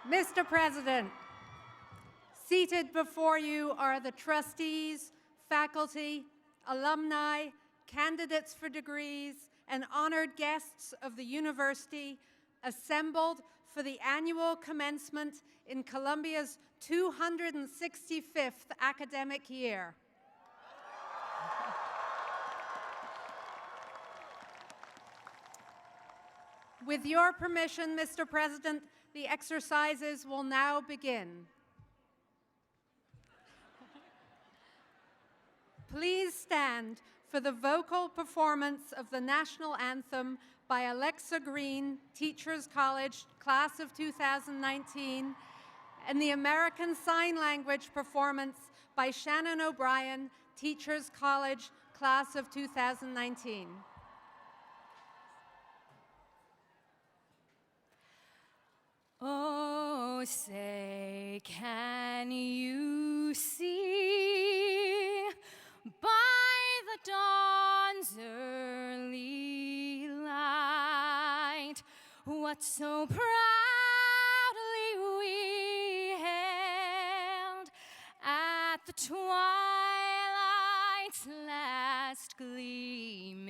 Mr. President, seated before you are the trustees, faculty, alumni, candidates for degrees, and honored guests of the university assembled for the annual commencement in Columbia's 265th academic year. With your permission, Mr. President, the exercises will now begin. Please stand for the vocal performance of the national anthem by Alexa Green, Teachers College, class of 2019, and the American Sign Language performance by Shannon O'Brien, Teachers College, class of 2019. Oh, say, can you see by the dawn's early light what so proudly we hailed at the twilight's last gleaming,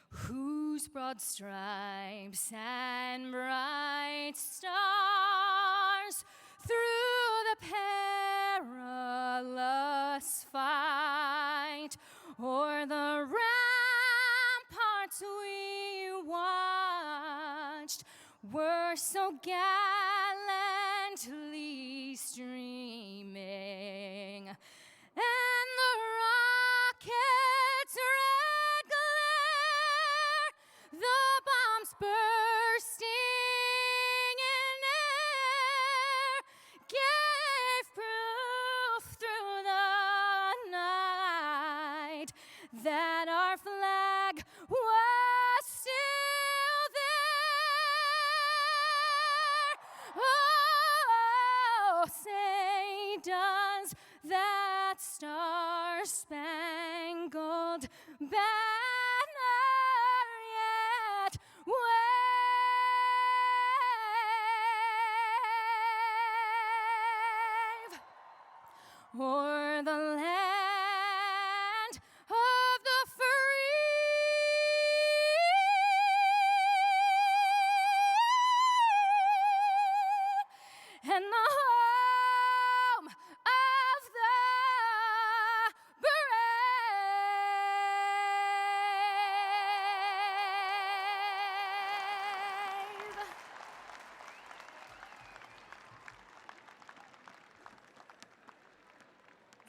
whose broad stripes and bright stars through the perilous fight o'er the ramparts we watched were so gallantly streaming, and the rockets' red glare, the bombs bursting in air, gave proof through the night that our flag was still there. Oh, say, does that star-spangled banner yet wave o'er the land of the free and the home of the brave?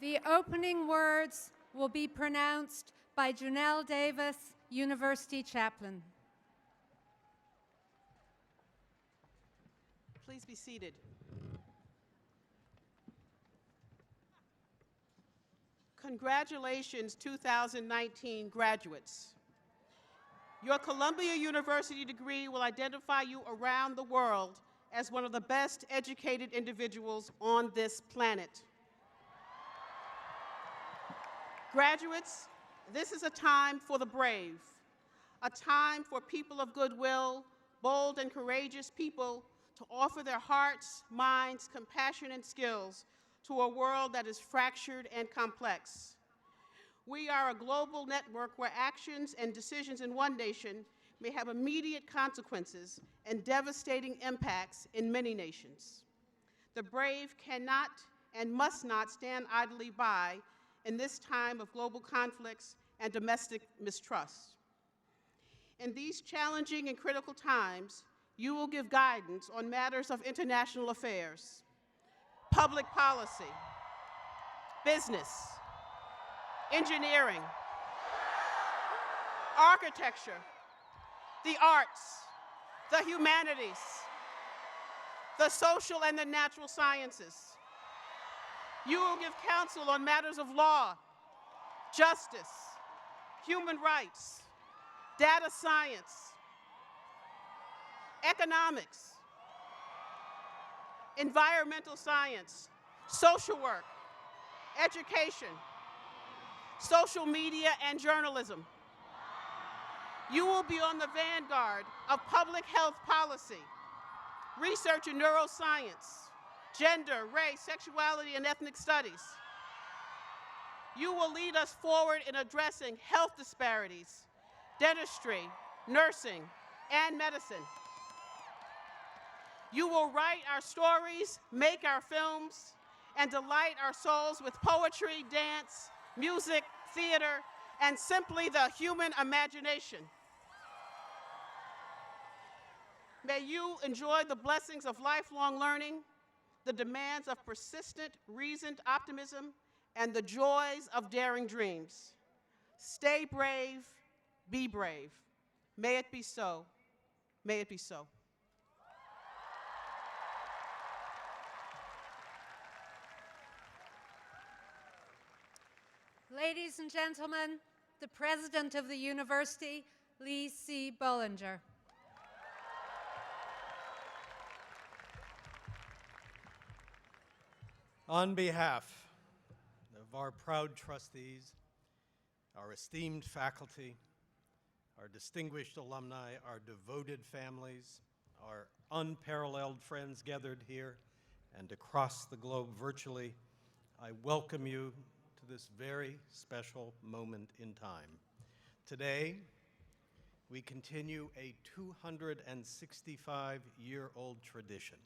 The opening words will be pronounced by Janelle Davis, University Chaplain. Please be seated. Congratulations, 2019 graduates. Your Columbia University degree will identify you around the world as one of the best educated individuals on this planet. Graduates, this is a time for the brave, a time for people of goodwill, bold and courageous people to offer their hearts, minds, compassion, and skills to a world that is fractured and complex. We are a global network where actions and decisions in one nation may have immediate consequences and devastating impacts in many nations. The brave cannot and must not stand idly by in this time of global conflicts and domestic mistrust. In these challenging and critical times, you will give guidance on matters of international affairs, public policy, business, engineering, architecture, the arts, the humanities, the social and the natural sciences. You will give counsel on matters of law, justice, human rights, data science, economics, environmental science, social work, education, social media, and journalism. You will be on the vanguard of public health policy, research in neuroscience, gender, race, sexuality, and ethnic studies. You will lead us forward in addressing health disparities, dentistry, nursing, and medicine. You will write our stories, make our films, and delight our souls with poetry, dance, music, theater, and simply the human imagination. May you enjoy the blessings of lifelong learning, the demands of persistent, reasoned optimism, and the joys of daring dreams. Stay brave, be brave. May it be so. May it be so. Ladies and gentlemen, the President of the University, Lee C. Bollinger. On behalf of our proud trustees, our esteemed faculty, our distinguished alumni, our devoted families, our unparalleled friends gathered here and across the globe virtually, I welcome you to this very special moment in time. Today, we continue a 265-year-old tradition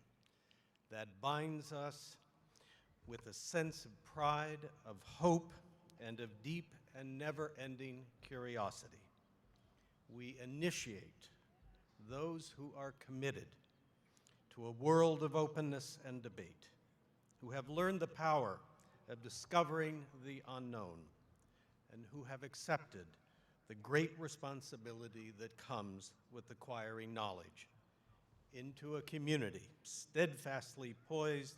that binds us with a sense of pride, of hope, and of deep and never-ending curiosity. We initiate those who are committed to a world of openness and debate, who have learned the power of discovering the unknown, and who have accepted the great responsibility that comes with acquiring knowledge into a community steadfastly poised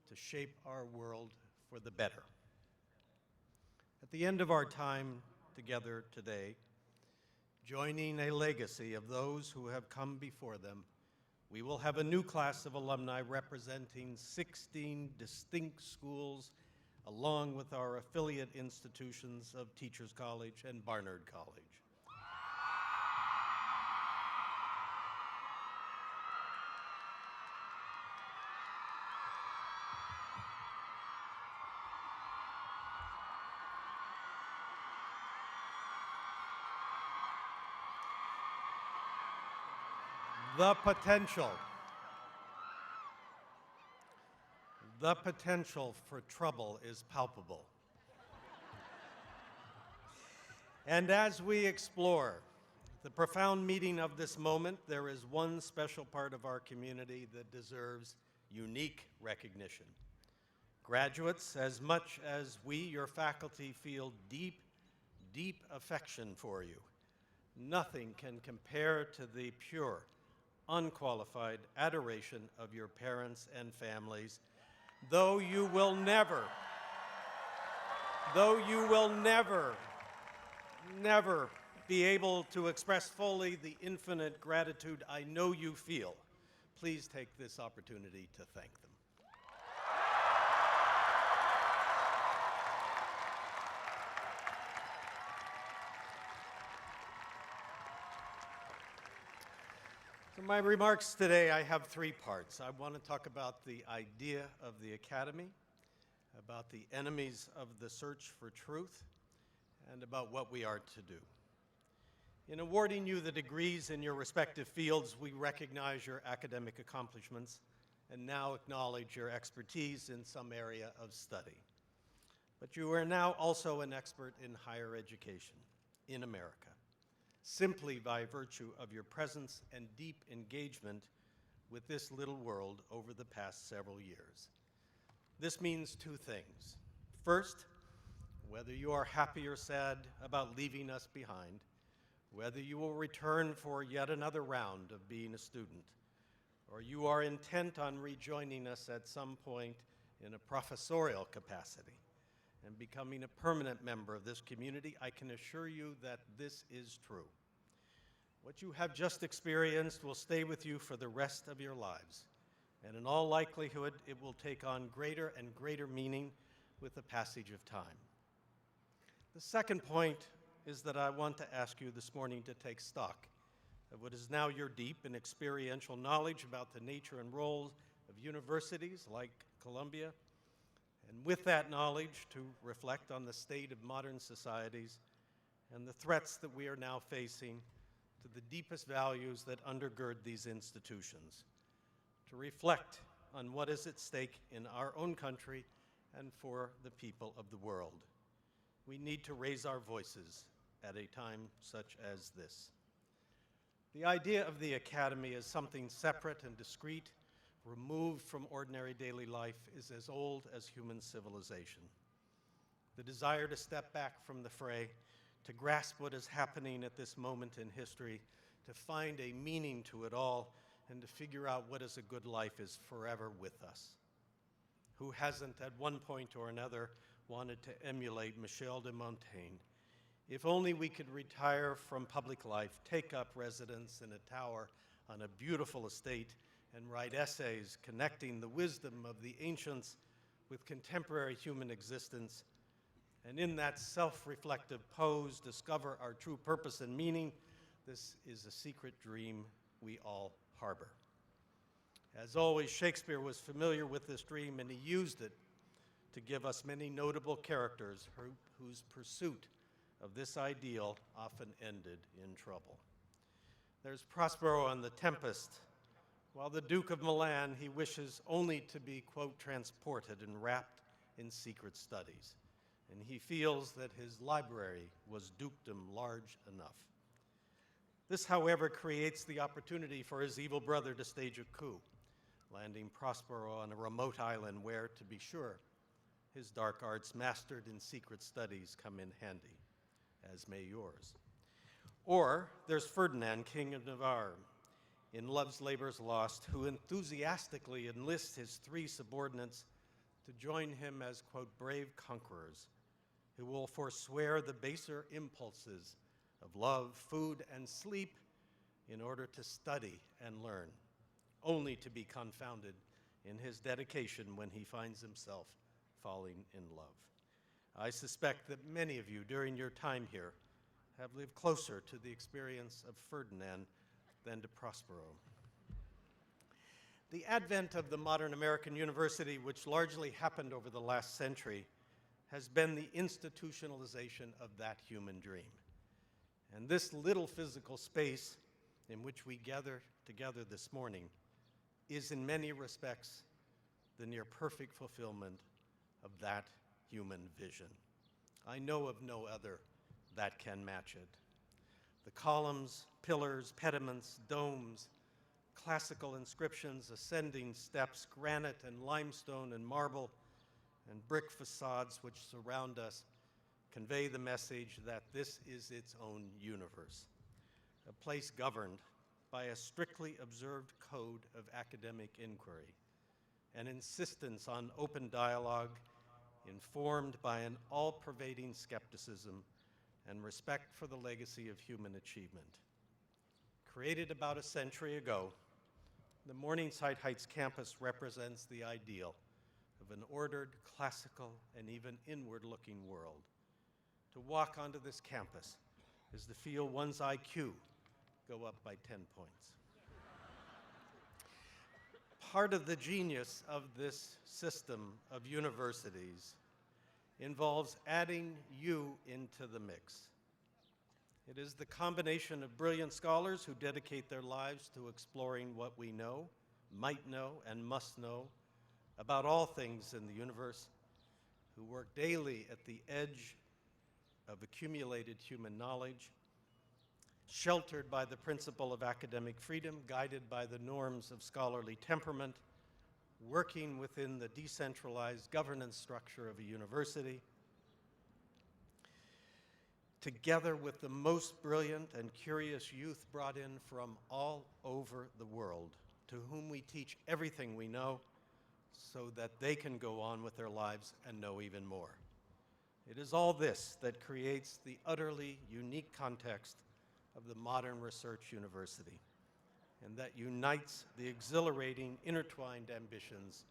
to shape our world for the better. At the end of our time together today, joining a legacy of those who have come before them, we will have a new class of alumni representing 16 distinct schools, along with our affiliate institutions of Teachers College and Barnard College. The potential for trouble is palpable. And as we explore the profound meaning of this moment, there is one special part of our community that deserves unique recognition. Graduates, as much as we, your faculty, feel deep, deep affection for you, nothing can compare to the pure, unqualified adoration of your parents and families, though you will never, never be able to express fully the infinite gratitude I know you feel. Please take this opportunity to thank them. So my remarks today, I have three parts. I want to talk about the idea of the Academy, about the enemies of the search for truth, and about what we are to do. In awarding you the degrees in your respective fields, we recognize your academic accomplishments and now acknowledge your expertise in some area of study. But you are now also an expert in higher education in America, simply by virtue of your presence and deep engagement with this little world over the past several years. This means two things. First, whether you are happy or sad about leaving us behind, whether you will return for yet another round of being a student, or you are intent on rejoining us at some point in a professorial capacity and becoming a permanent member of this community, I can assure you that this is true. What you have just experienced will stay with you for the rest of your lives, and in all likelihood, it will take on greater and greater meaning with the passage of time. The second point is that I want to ask you this morning to take stock of what is now your deep and experiential knowledge about the nature and roles of universities like Columbia, and with that knowledge to reflect on the state of modern societies and the threats that we are now facing to the deepest values that undergird these institutions, to reflect on what is at stake in our own country and for the people of the world. We need to raise our voices at a time such as this. The idea of the academy as something separate and discrete, removed from ordinary daily life, is as old as human civilization. The desire to step back from the fray, to grasp what is happening at this moment in history, to find a meaning to it all, and to figure out what is a good life is forever with us. Who hasn't at one point or another wanted to emulate Michel de Montaigne? If only we could retire from public life, take up residence in a tower on a beautiful estate, and write essays connecting the wisdom of the ancients with contemporary human existence, and in that self-reflective pose discover our true purpose and meaning, this is a secret dream we all harbor. As always, Shakespeare was familiar with this dream, and he used it to give us many notable characters whose pursuit of this ideal often ended in trouble. There's Prospero on The Tempest. While the Duke of Milan, he wishes only to be, quote, transported and wrapped in secret studies. And he feels that his library was dukedom large enough. This, however, creates the opportunity for his evil brother to stage a coup, landing Prospero on a remote island where, to be sure, his dark arts mastered in secret studies come in handy, as may yours. Or there's Ferdinand, King of Navarre, in Love's Labour's Lost, who enthusiastically enlists his three subordinates to join him as, quote, brave conquerors, who will forswear the baser impulses of love, food, and sleep in order to study and learn, only to be confounded in his dedication when he finds himself falling in love. I suspect that many of you during your time here have lived closer to the experience of Ferdinand than to Prospero. The advent of the modern American university, which largely happened over the last century, has been the institutionalization of that human dream. And this little physical space in which we gather together this morning is in many respects the near perfect fulfillment of that human vision. I know of no other that can match it. The columns, pillars, pediments, domes, classical inscriptions, ascending steps, granite and limestone and marble, and brick facades which surround us convey the message that this is its own universe, a place governed by a strictly observed code of academic inquiry, an insistence on open dialogue informed by an all-pervading skepticism and respect for the legacy of human achievement. Created about a century ago, the Morningside Heights campus represents the ideal of an ordered, classical, and even inward-looking world. To walk onto this campus is to feel one's IQ go up by 10 points. Part of the genius of this system of universities involves adding you into the mix. It is the combination of brilliant scholars who dedicate their lives to exploring what we know, might know, and must know about all things in the universe, who work daily at the edge of accumulated human knowledge, sheltered by the principle of academic freedom, guided by the norms of scholarly temperament, working within the decentralized governance structure of a university, together with the most brilliant and curious youth brought in from all over the world, to whom we teach everything we know so that they can go on with their lives and know even more. It is all this that creates the utterly unique context of the modern research university, and that unites the exhilarating, intertwined ambitions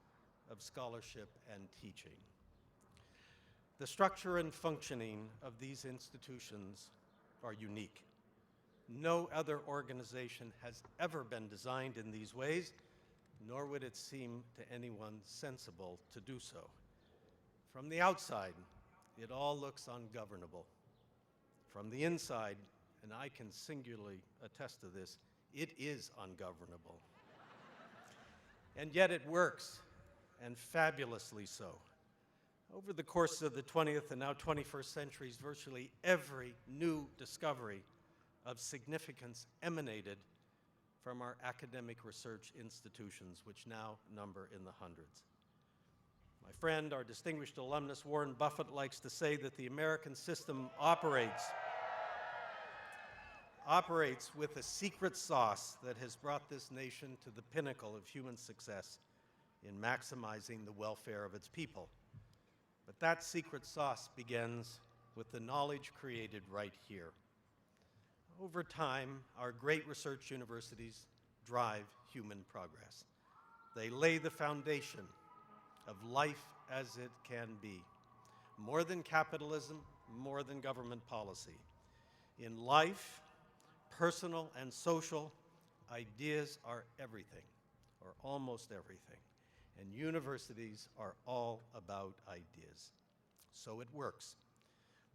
of scholarship and teaching. The structure and functioning of these institutions are unique. No other organization has ever been designed in these ways, nor would it seem to anyone sensible to do so. From the outside, it all looks ungovernable. From the inside, and I can singularly attest to this, it is ungovernable. And yet it works, and fabulously so. Over the course of the 20th and now 21st centuries, virtually every new discovery of significance emanated from our academic research institutions, which now number in the hundreds. My friend, our distinguished alumnus Warren Buffett, likes to say that the American system operates with a secret sauce that has brought this nation to the pinnacle of human success in maximizing the welfare of its people. But that secret sauce begins with the knowledge created right here. Over time, our great research universities drive human progress. They lay the foundation of life as it can be. More than capitalism, more than government policy. In life, personal and social, ideas are everything, or almost everything. And universities are all about ideas. So it works.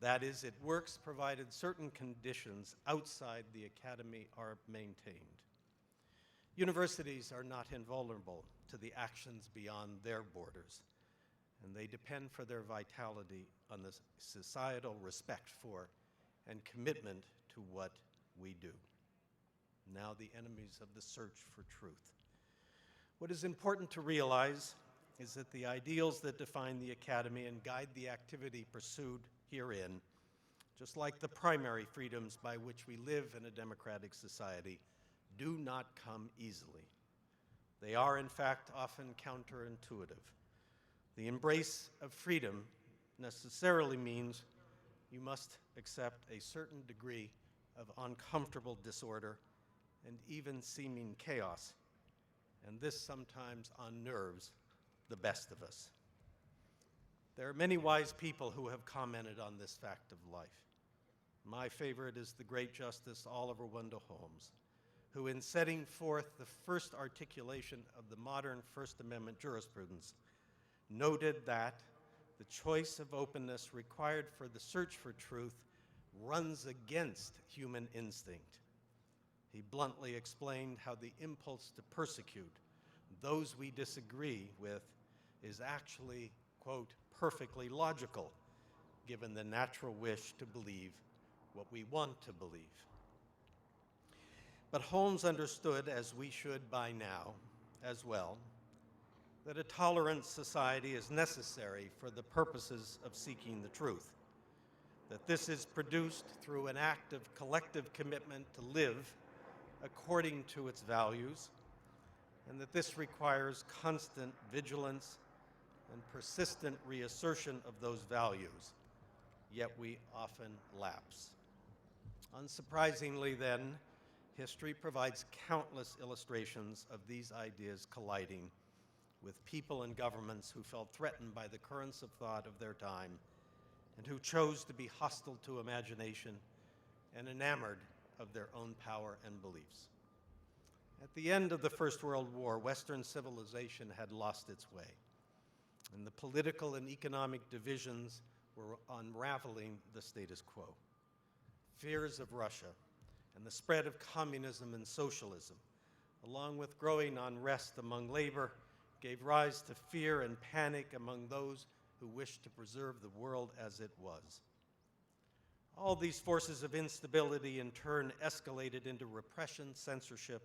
That is, it works provided certain conditions outside the academy are maintained. Universities are not invulnerable to the actions beyond their borders, and they depend for their vitality on the societal respect for and commitment to what we do. Now the enemies of the search for truth. What is important to realize is that the ideals that define the academy and guide the activity pursued herein, just like the primary freedoms by which we live in a democratic society, do not come easily. They are, in fact, often counterintuitive. The embrace of freedom necessarily means you must accept a certain degree of uncomfortable disorder and even seeming chaos, and this sometimes unnerves the best of us. There are many wise people who have commented on this fact of life. My favorite is the great Justice Oliver Wendell Holmes, who, in setting forth the first articulation of the modern First Amendment jurisprudence, noted that the choice of openness required for the search for truth runs against human instinct. He bluntly explained how the impulse to persecute those we disagree with is actually, quote, perfectly logical, given the natural wish to believe what we want to believe. But Holmes understood, as we should by now as well, that a tolerant society is necessary for the purposes of seeking the truth, that this is produced through an act of collective commitment to live according to its values, and that this requires constant vigilance and persistent reassertion of those values, yet we often lapse. Unsurprisingly, then, history provides countless illustrations of these ideas colliding with people and governments who felt threatened by the currents of thought of their time and who chose to be hostile to imagination and enamored of their own power and beliefs. At the end of the First World War, Western civilization had lost its way, and the political and economic divisions were unraveling the status quo. Fears of Russia and the spread of communism and socialism, along with growing unrest among labor, gave rise to fear and panic among those who wished to preserve the world as it was. All these forces of instability in turn escalated into repression, censorship,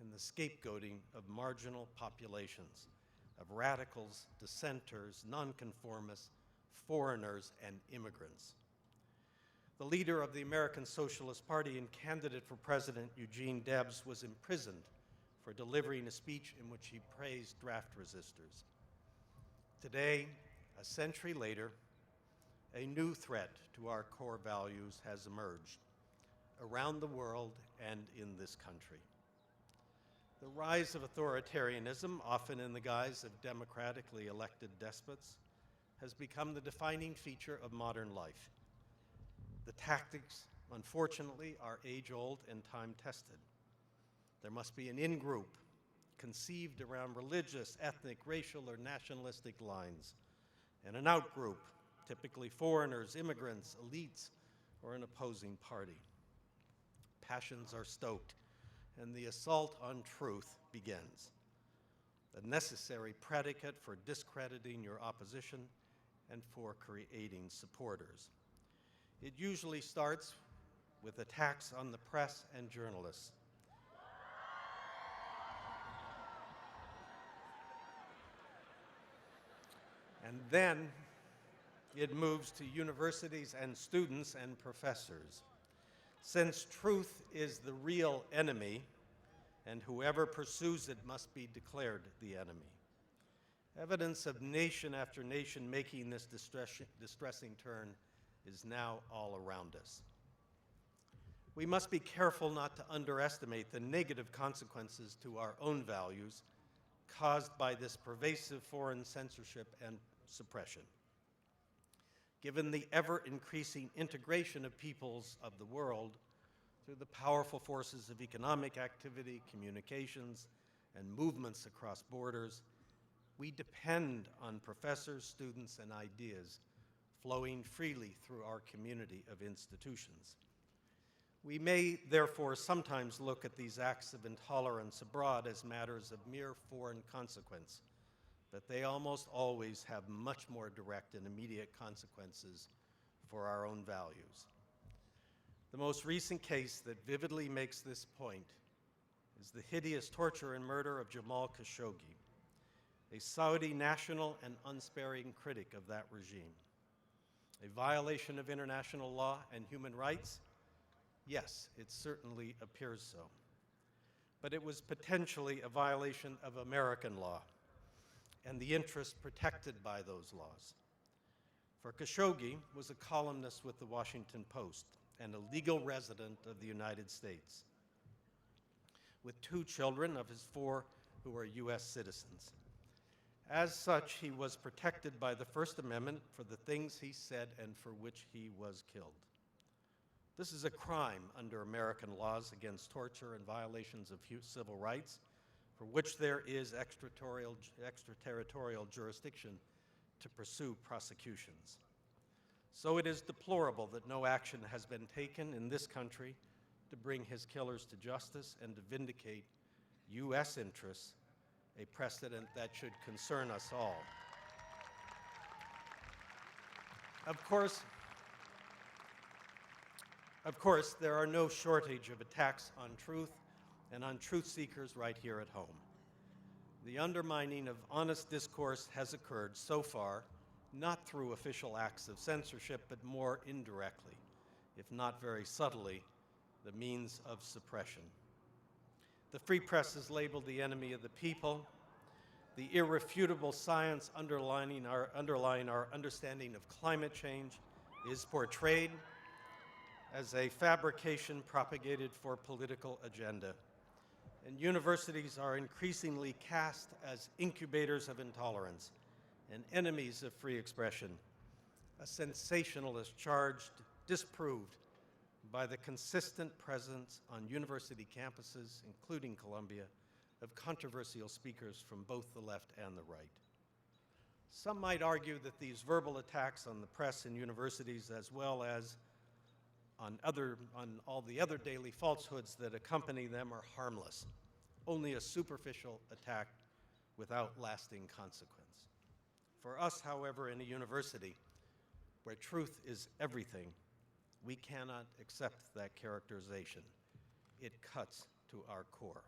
and the scapegoating of marginal populations, of radicals, dissenters, nonconformists, foreigners, and immigrants. The leader of the American Socialist Party and candidate for president, Eugene Debs, was imprisoned for delivering a speech in which he praised draft resistors. Today, a century later, a new threat to our core values has emerged around the world and in this country. The rise of authoritarianism, often in the guise of democratically elected despots, has become the defining feature of modern life. The tactics unfortunately, are age-old and time-tested. There must be an in-group conceived around religious, ethnic, racial, or nationalistic lines, and an out-group, typically foreigners, immigrants, elites, or an opposing party. Passions are stoked, and the assault on truth begins, the necessary predicate for discrediting your opposition and for creating supporters. It usually starts with attacks on the press and journalists. And then it moves to universities and students and professors. Since truth is the real enemy, and whoever pursues it must be declared the enemy. Evidence of nation after nation making this distressing turn is now all around us. We must be careful not to underestimate the negative consequences to our own values caused by this pervasive foreign censorship and suppression. Given the ever-increasing integration of peoples of the world through the powerful forces of economic activity, communications, and movements across borders, we depend on professors, students, and ideas flowing freely through our community of institutions. We may, therefore, sometimes look at these acts of intolerance abroad as matters of mere foreign consequence, but they almost always have much more direct and immediate consequences for our own values. The most recent case that vividly makes this point is the hideous torture and murder of Jamal Khashoggi, a Saudi national and unsparing critic of that regime. A violation of international law and human rights? Yes, it certainly appears so. But it was potentially a violation of American law and the interests protected by those laws. For Khashoggi was a columnist with the Washington Post and a legal resident of the United States, with 2 children of his 4 who are US citizens. As such, he was protected by the First Amendment for the things he said and for which he was killed. This is a crime under American laws against torture and violations of civil rights, for which there is extraterritorial jurisdiction to pursue prosecutions. So it is deplorable that no action has been taken in this country to bring his killers to justice and to vindicate US interests, a precedent that should concern us all. Of course, there are no shortage of attacks on truth and on truth seekers right here at home. The undermining of honest discourse has occurred so far, not through official acts of censorship, but more indirectly, if not very subtly, the means of suppression. The free press is labeled the enemy of the people. The irrefutable science underlying our understanding of climate change is portrayed as a fabrication propagated for political agenda. And universities are increasingly cast as incubators of intolerance and enemies of free expression, a sensationalist charge disproved by the consistent presence on university campuses, including Columbia, of controversial speakers from both the left and the right. Some might argue that these verbal attacks on the press and universities, as well as on all the other daily falsehoods that accompany them, are harmless, only a superficial attack without lasting consequence. For us, however, in a university where truth is everything, we cannot accept that characterization. It cuts to our core.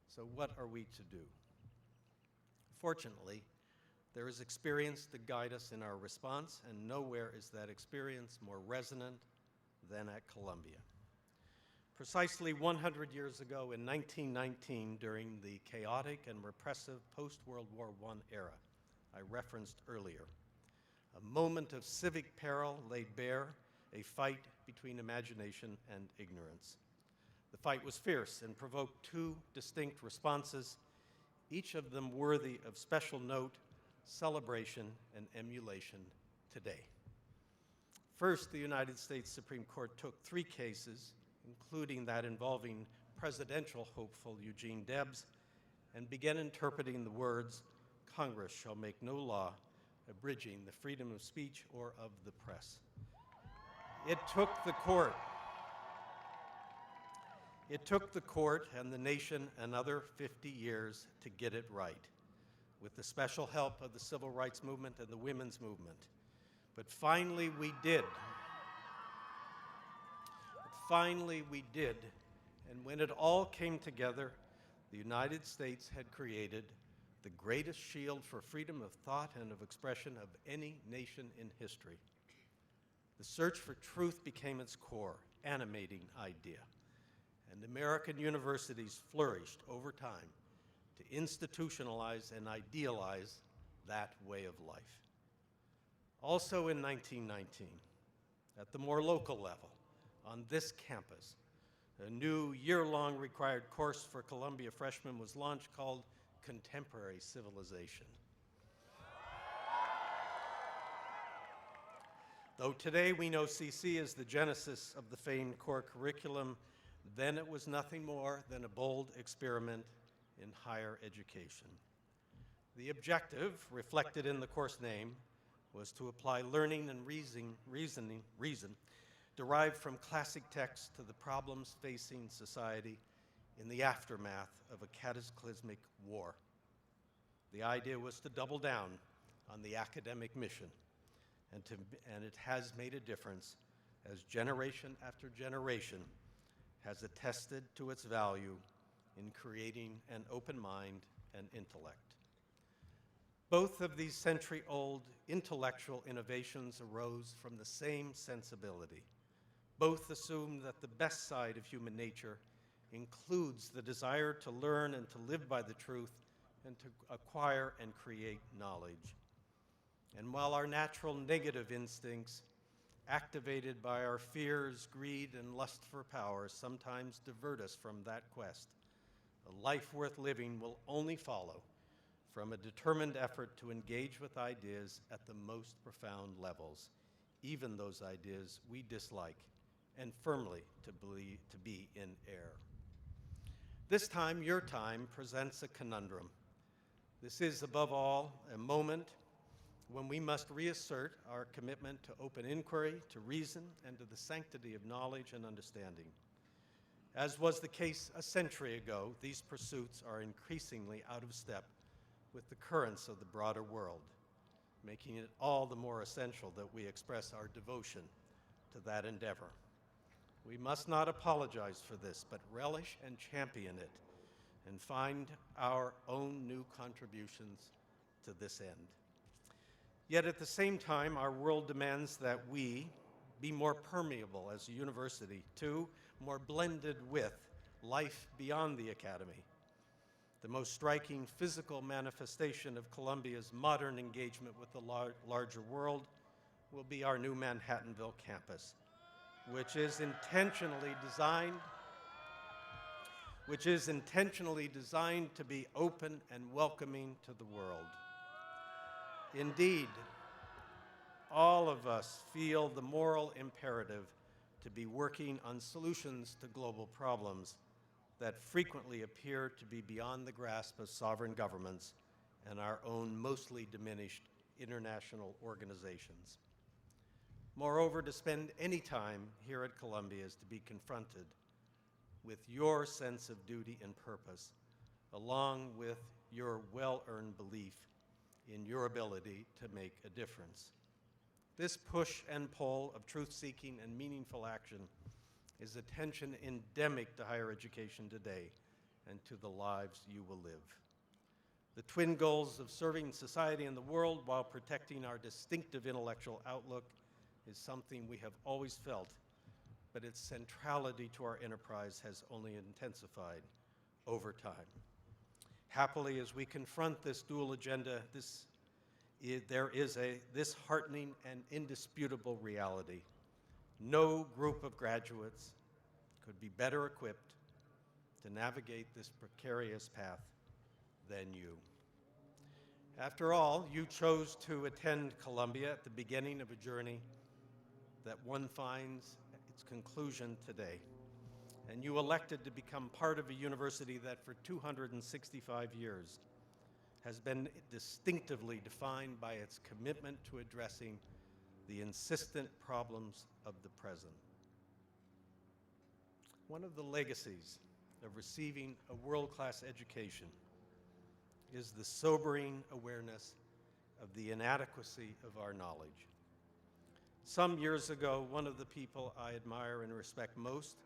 So what are we to do? Fortunately, there is experience to guide us in our response, and nowhere is that experience more resonant than at Columbia. Precisely 100 years ago in 1919, during the chaotic and repressive post-World War I era I referenced earlier, a moment of civic peril laid bare a fight between imagination and ignorance. The fight was fierce and provoked 2 distinct responses, each of them worthy of special note, celebration, and emulation today. First, the United States Supreme Court took 3 cases, including that involving presidential hopeful Eugene Debs, and began interpreting the words, "Congress shall make no law abridging the freedom of speech or of the press." It took the court and the nation another 50 years to get it right, with the special help of the civil rights movement and the women's movement. But finally we did. And when it all came together, the United States had created the greatest shield for freedom of thought and of expression of any nation in history. The search for truth became its core, animating idea, and American universities flourished over time to institutionalize and idealize that way of life. Also in 1919, at the more local level, on this campus, a new year-long required course for Columbia freshmen was launched called Contemporary Civilization. Though today we know CC is the genesis of the famed core curriculum, then it was nothing more than a bold experiment in higher education. The objective, reflected in the course name, was to apply learning and reason derived from classic texts to the problems facing society in the aftermath of a cataclysmic war. The idea was to double down on the academic mission, and it has made a difference as generation after generation has attested to its value in creating an open mind and intellect. Both of these century-old intellectual innovations arose from the same sensibility. Both assume that the best side of human nature includes the desire to learn and to live by the truth and to acquire and create knowledge. And while our natural negative instincts, activated by our fears, greed, and lust for power, sometimes divert us from that quest, a life worth living will only follow from a determined effort to engage with ideas at the most profound levels, even those ideas we dislike and firmly to be in error. This time, your time, presents a conundrum. This is, above all, a moment when we must reassert our commitment to open inquiry, to reason, and to the sanctity of knowledge and understanding. As was the case a century ago, these pursuits are increasingly out of step with the currents of the broader world, making it all the more essential that we express our devotion to that endeavor. We must not apologize for this, but relish and champion it, and find our own new contributions to this end. Yet at the same time, our world demands that we be more permeable as a university to, more blended with, life beyond the academy. The most striking physical manifestation of Columbia's modern engagement with the larger world will be our new Manhattanville campus, which is intentionally designed to be open and welcoming to the world. Indeed, all of us feel the moral imperative to be working on solutions to global problems that frequently appear to be beyond the grasp of sovereign governments and our own mostly diminished international organizations. Moreover, to spend any time here at Columbia is to be confronted with your sense of duty and purpose, along with your well-earned belief in your ability to make a difference. This push and pull of truth-seeking and meaningful action is a tension endemic to higher education today and to the lives you will live. The twin goals of serving society and the world while protecting our distinctive intellectual outlook is something we have always felt, but its centrality to our enterprise has only intensified over time. Happily, as we confront this dual agenda, there is this heartening and indisputable reality. No group of graduates could be better equipped to navigate this precarious path than you. After all, you chose to attend Columbia at the beginning of a journey that one finds its conclusion today. And you elected to become part of a university that for 265 years has been distinctively defined by its commitment to addressing the insistent problems of the present. One of the legacies of receiving a world-class education is the sobering awareness of the inadequacy of our knowledge. Some years ago, one of the people I admire and respect most,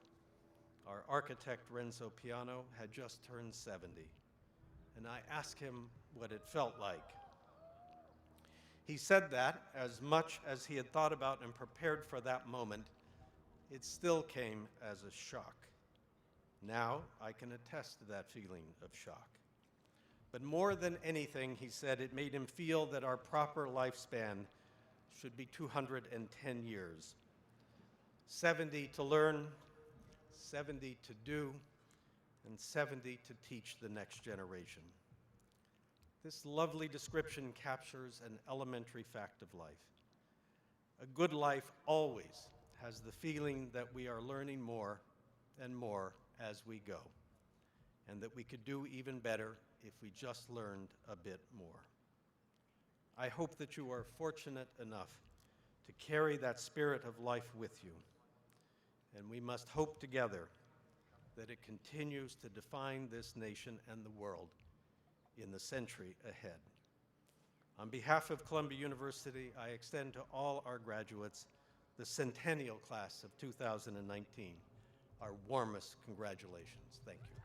our architect Renzo Piano, had just turned 70, and I asked him what it felt like. He said that, as much as he had thought about and prepared for that moment, it still came as a shock. Now, I can attest to that feeling of shock. But more than anything, he said, it made him feel that our proper lifespan should be 210 years. 70 to learn, 70 to do, and 70 to teach the next generation. This lovely description captures an elementary fact of life. A good life always has the feeling that we are learning more and more as we go, and that we could do even better if we just learned a bit more. I hope that you are fortunate enough to carry that spirit of life with you, and we must hope together that it continues to define this nation and the world in the century ahead. On behalf of Columbia University, I extend to all our graduates, the centennial class of 2019, our warmest congratulations. Thank you.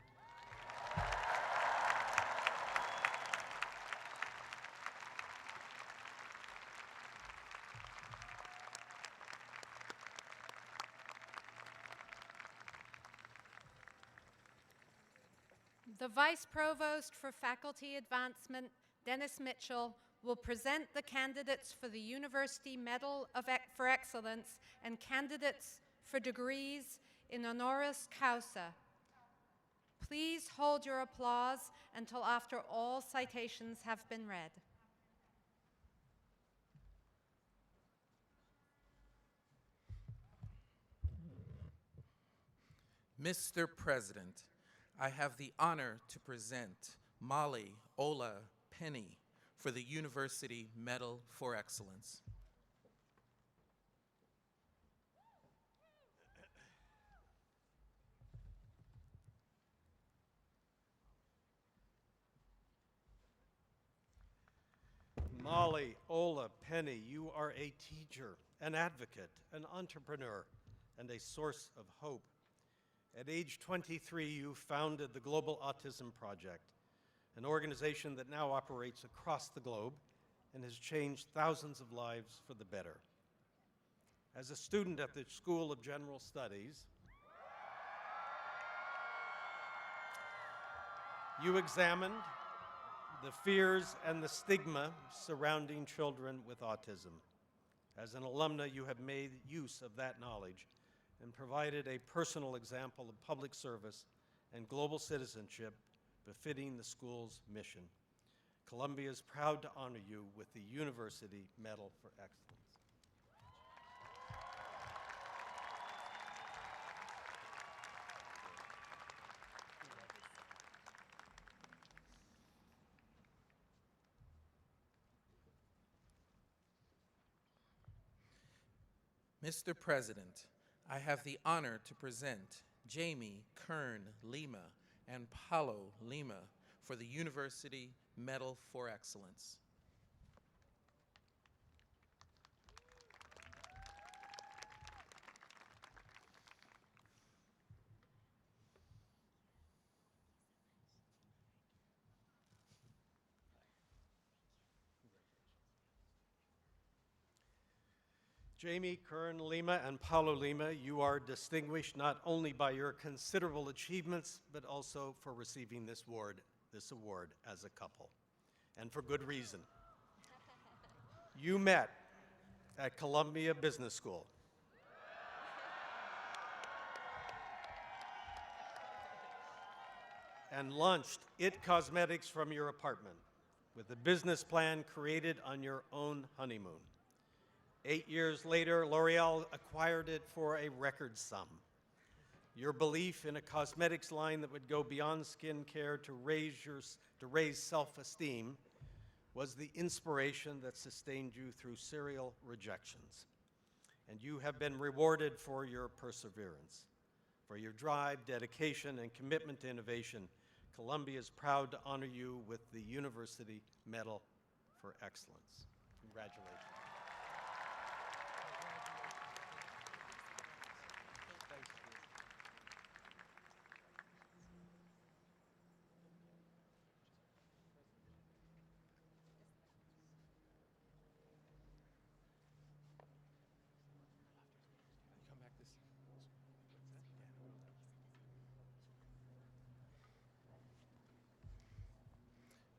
The Vice Provost for Faculty Advancement, Dennis Mitchell, will present the candidates for the University Medal for Excellence and candidates for degrees in honoris causa. Please hold your applause until after all citations have been read. Mr. President, I have the honor to present Molly Ola Penny for the University Medal for Excellence. Molly Ola Penny, you are a teacher, an advocate, an entrepreneur, and a source of hope. At age 23, you founded the Global Autism Project, an organization that now operates across the globe and has changed thousands of lives for the better. As a student at the School of General Studies, you examined the fears and the stigma surrounding children with autism. As an alumna, you have made use of that knowledge and provided a personal example of public service and global citizenship befitting the school's mission. Columbia is proud to honor you with the University Medal for Excellence. Mr. President, I have the honor to present Jamie Kern Lima and Paulo Lima for the University Medal for Excellence. Jamie Kern Lima and Paulo Lima, you are distinguished not only by your considerable achievements, but also for receiving this award as a couple, and for good reason. You met at Columbia Business School. And launched IT Cosmetics from your apartment with a business plan created on your own honeymoon. 8 years later, L'Oreal acquired it for a record sum. Your belief in a cosmetics line that would go beyond skincare to raise self-esteem was the inspiration that sustained you through serial rejections. And you have been rewarded for your perseverance. For your drive, dedication, and commitment to innovation, Columbia is proud to honor you with the University Medal for Excellence. Congratulations.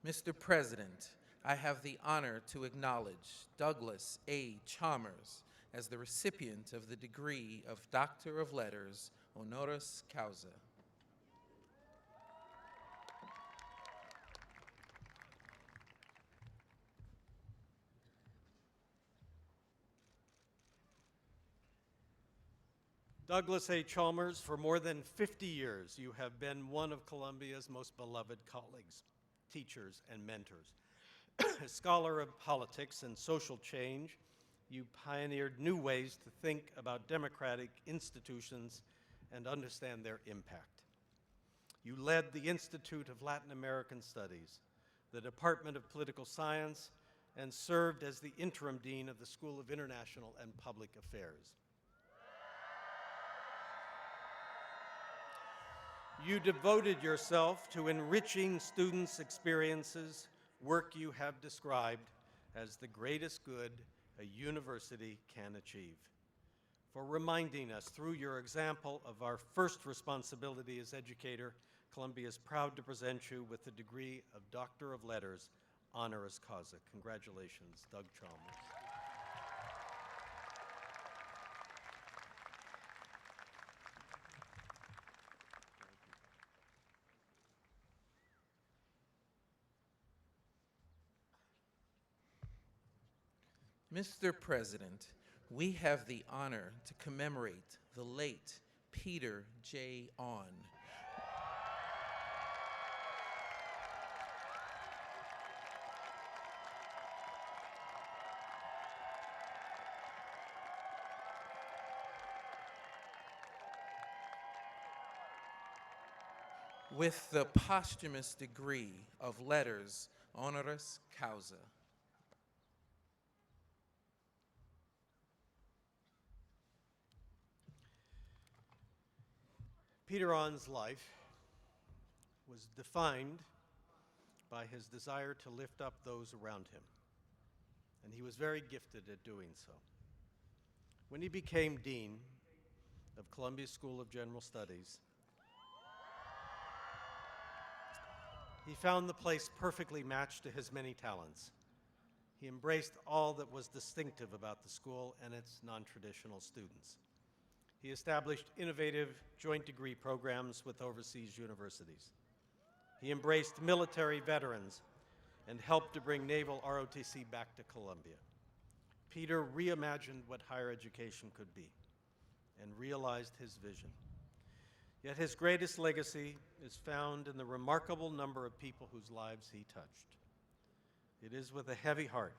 Mr. President, I have the honor to acknowledge Douglas A. Chalmers as the recipient of the degree of Doctor of Letters, honoris causa. Douglas A. Chalmers, for more than 50 years, you have been one of Columbia's most beloved colleagues, teachers, and mentors. A scholar of politics and social change, you pioneered new ways to think about democratic institutions and understand their impact. You led the Institute of Latin American Studies, the Department of Political Science, and served as the interim dean of the School of International and Public Affairs. You devoted yourself to enriching students' experiences, work you have described as the greatest good a university can achieve. For reminding us through your example of our first responsibility as educator, Columbia is proud to present you with the degree of Doctor of Letters, honoris causa. Congratulations, Doug Chalmers. Mr. President, we have the honor to commemorate the late Peter J. On. With the posthumous degree of Letters honoris causa. Peter On's life was defined by his desire to lift up those around him, and he was very gifted at doing so. When he became dean of Columbia School of General Studies, he found the place perfectly matched to his many talents. He embraced all that was distinctive about the school and its non-traditional students. He established innovative joint degree programs with overseas universities. He embraced military veterans and helped to bring naval ROTC back to Columbia. Peter reimagined what higher education could be and realized his vision. Yet his greatest legacy is found in the remarkable number of people whose lives he touched. It is with a heavy heart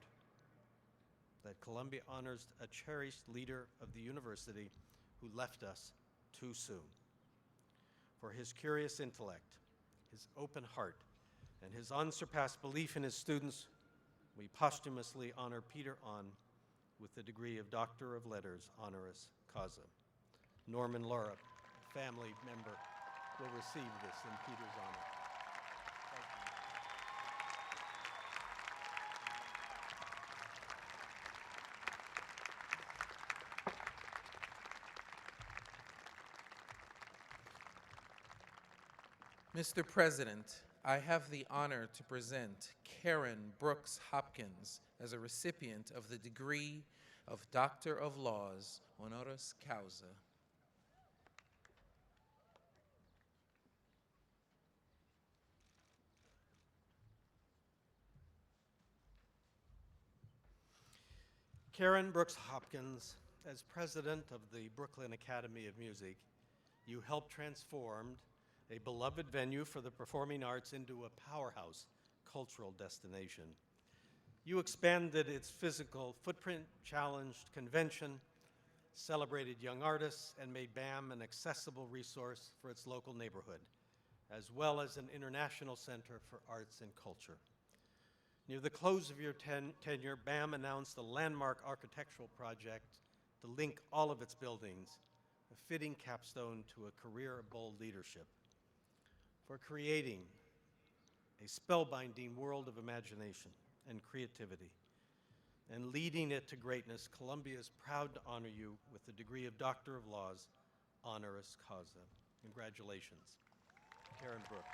that Columbia honors a cherished leader of the university who left us too soon. For his curious intellect, his open heart, and his unsurpassed belief in his students, we posthumously honor Peter On with the degree of Doctor of Letters, honoris causa. Norman Laura, a family member, will receive this in Peter's honor. Mr. President, I have the honor to present Karen Brooks Hopkins as a recipient of the degree of Doctor of Laws, honoris causa. Karen Brooks Hopkins, as president of the Brooklyn Academy of Music, you helped transform a beloved venue for the performing arts into a powerhouse cultural destination. You expanded its physical footprint, challenged convention, celebrated young artists, and made BAM an accessible resource for its local neighborhood, as well as an international center for arts and culture. Near the close of your tenure, BAM announced a landmark architectural project to link all of its buildings, a fitting capstone to a career of bold leadership, for creating a spellbinding world of imagination and creativity, and leading it to greatness. Columbia is proud to honor you with the degree of Doctor of Laws, honoris causa. Congratulations, Karen Brooks.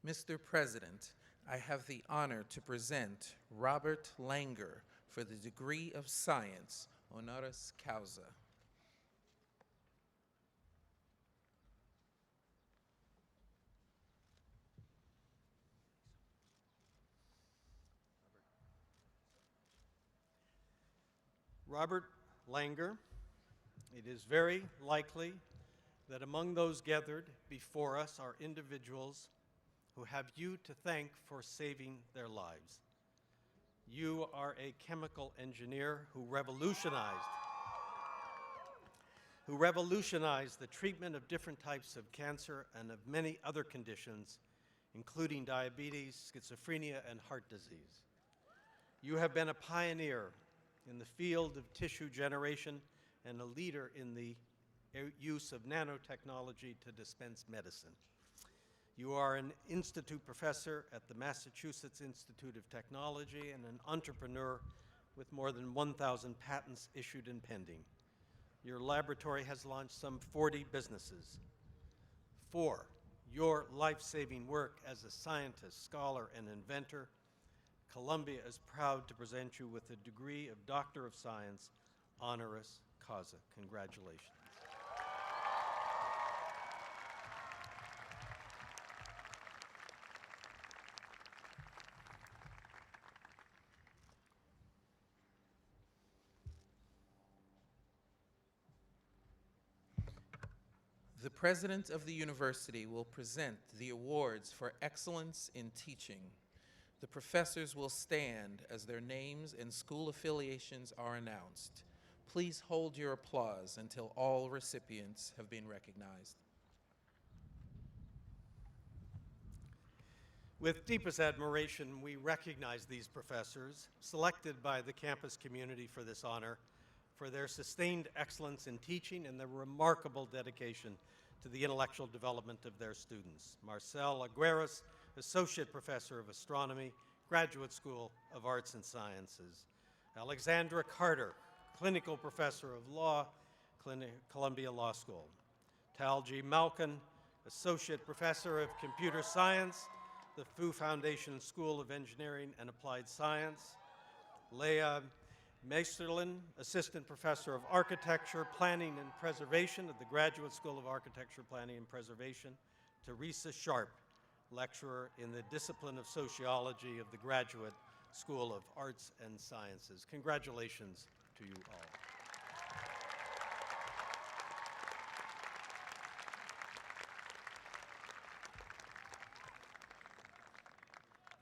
Mr. President, I have the honor to present Robert Langer for the degree of Science, honoris causa. Robert Langer, it is very likely that among those gathered before us are individuals who have you to thank for saving their lives. You are a chemical engineer who revolutionized the treatment of different types of cancer and of many other conditions, including diabetes, schizophrenia, and heart disease. You have been a pioneer in the field of tissue generation and a leader in the use of nanotechnology to dispense medicine. You are an institute professor at the Massachusetts Institute of Technology and an entrepreneur with more than 1,000 patents issued and pending. Your laboratory has launched some 40 businesses. For your life-saving work as a scientist, scholar, and inventor, Columbia is proud to present you with a degree of Doctor of Science, honoris causa. Congratulations. The President of the University will present the awards for excellence in teaching. The professors will stand as their names and school affiliations are announced. Please hold your applause until all recipients have been recognized. With deepest admiration, we recognize these professors, selected by the campus community for this honor, for their sustained excellence in teaching and their remarkable dedication to the intellectual development of their students. Marcel Aguirres, Associate Professor of Astronomy, Graduate School of Arts and Sciences. Alexandra Carter, Clinical Professor of Law, Columbia Law School. Tal G. Malkin, Associate Professor of Computer Science, the Fu Foundation School of Engineering and Applied Science. Leah Meisterlin, Assistant Professor of Architecture, Planning and Preservation at the Graduate School of Architecture, Planning and Preservation. Teresa Sharp, Lecturer in the Discipline of Sociology of the Graduate School of Arts and Sciences. Congratulations to you all.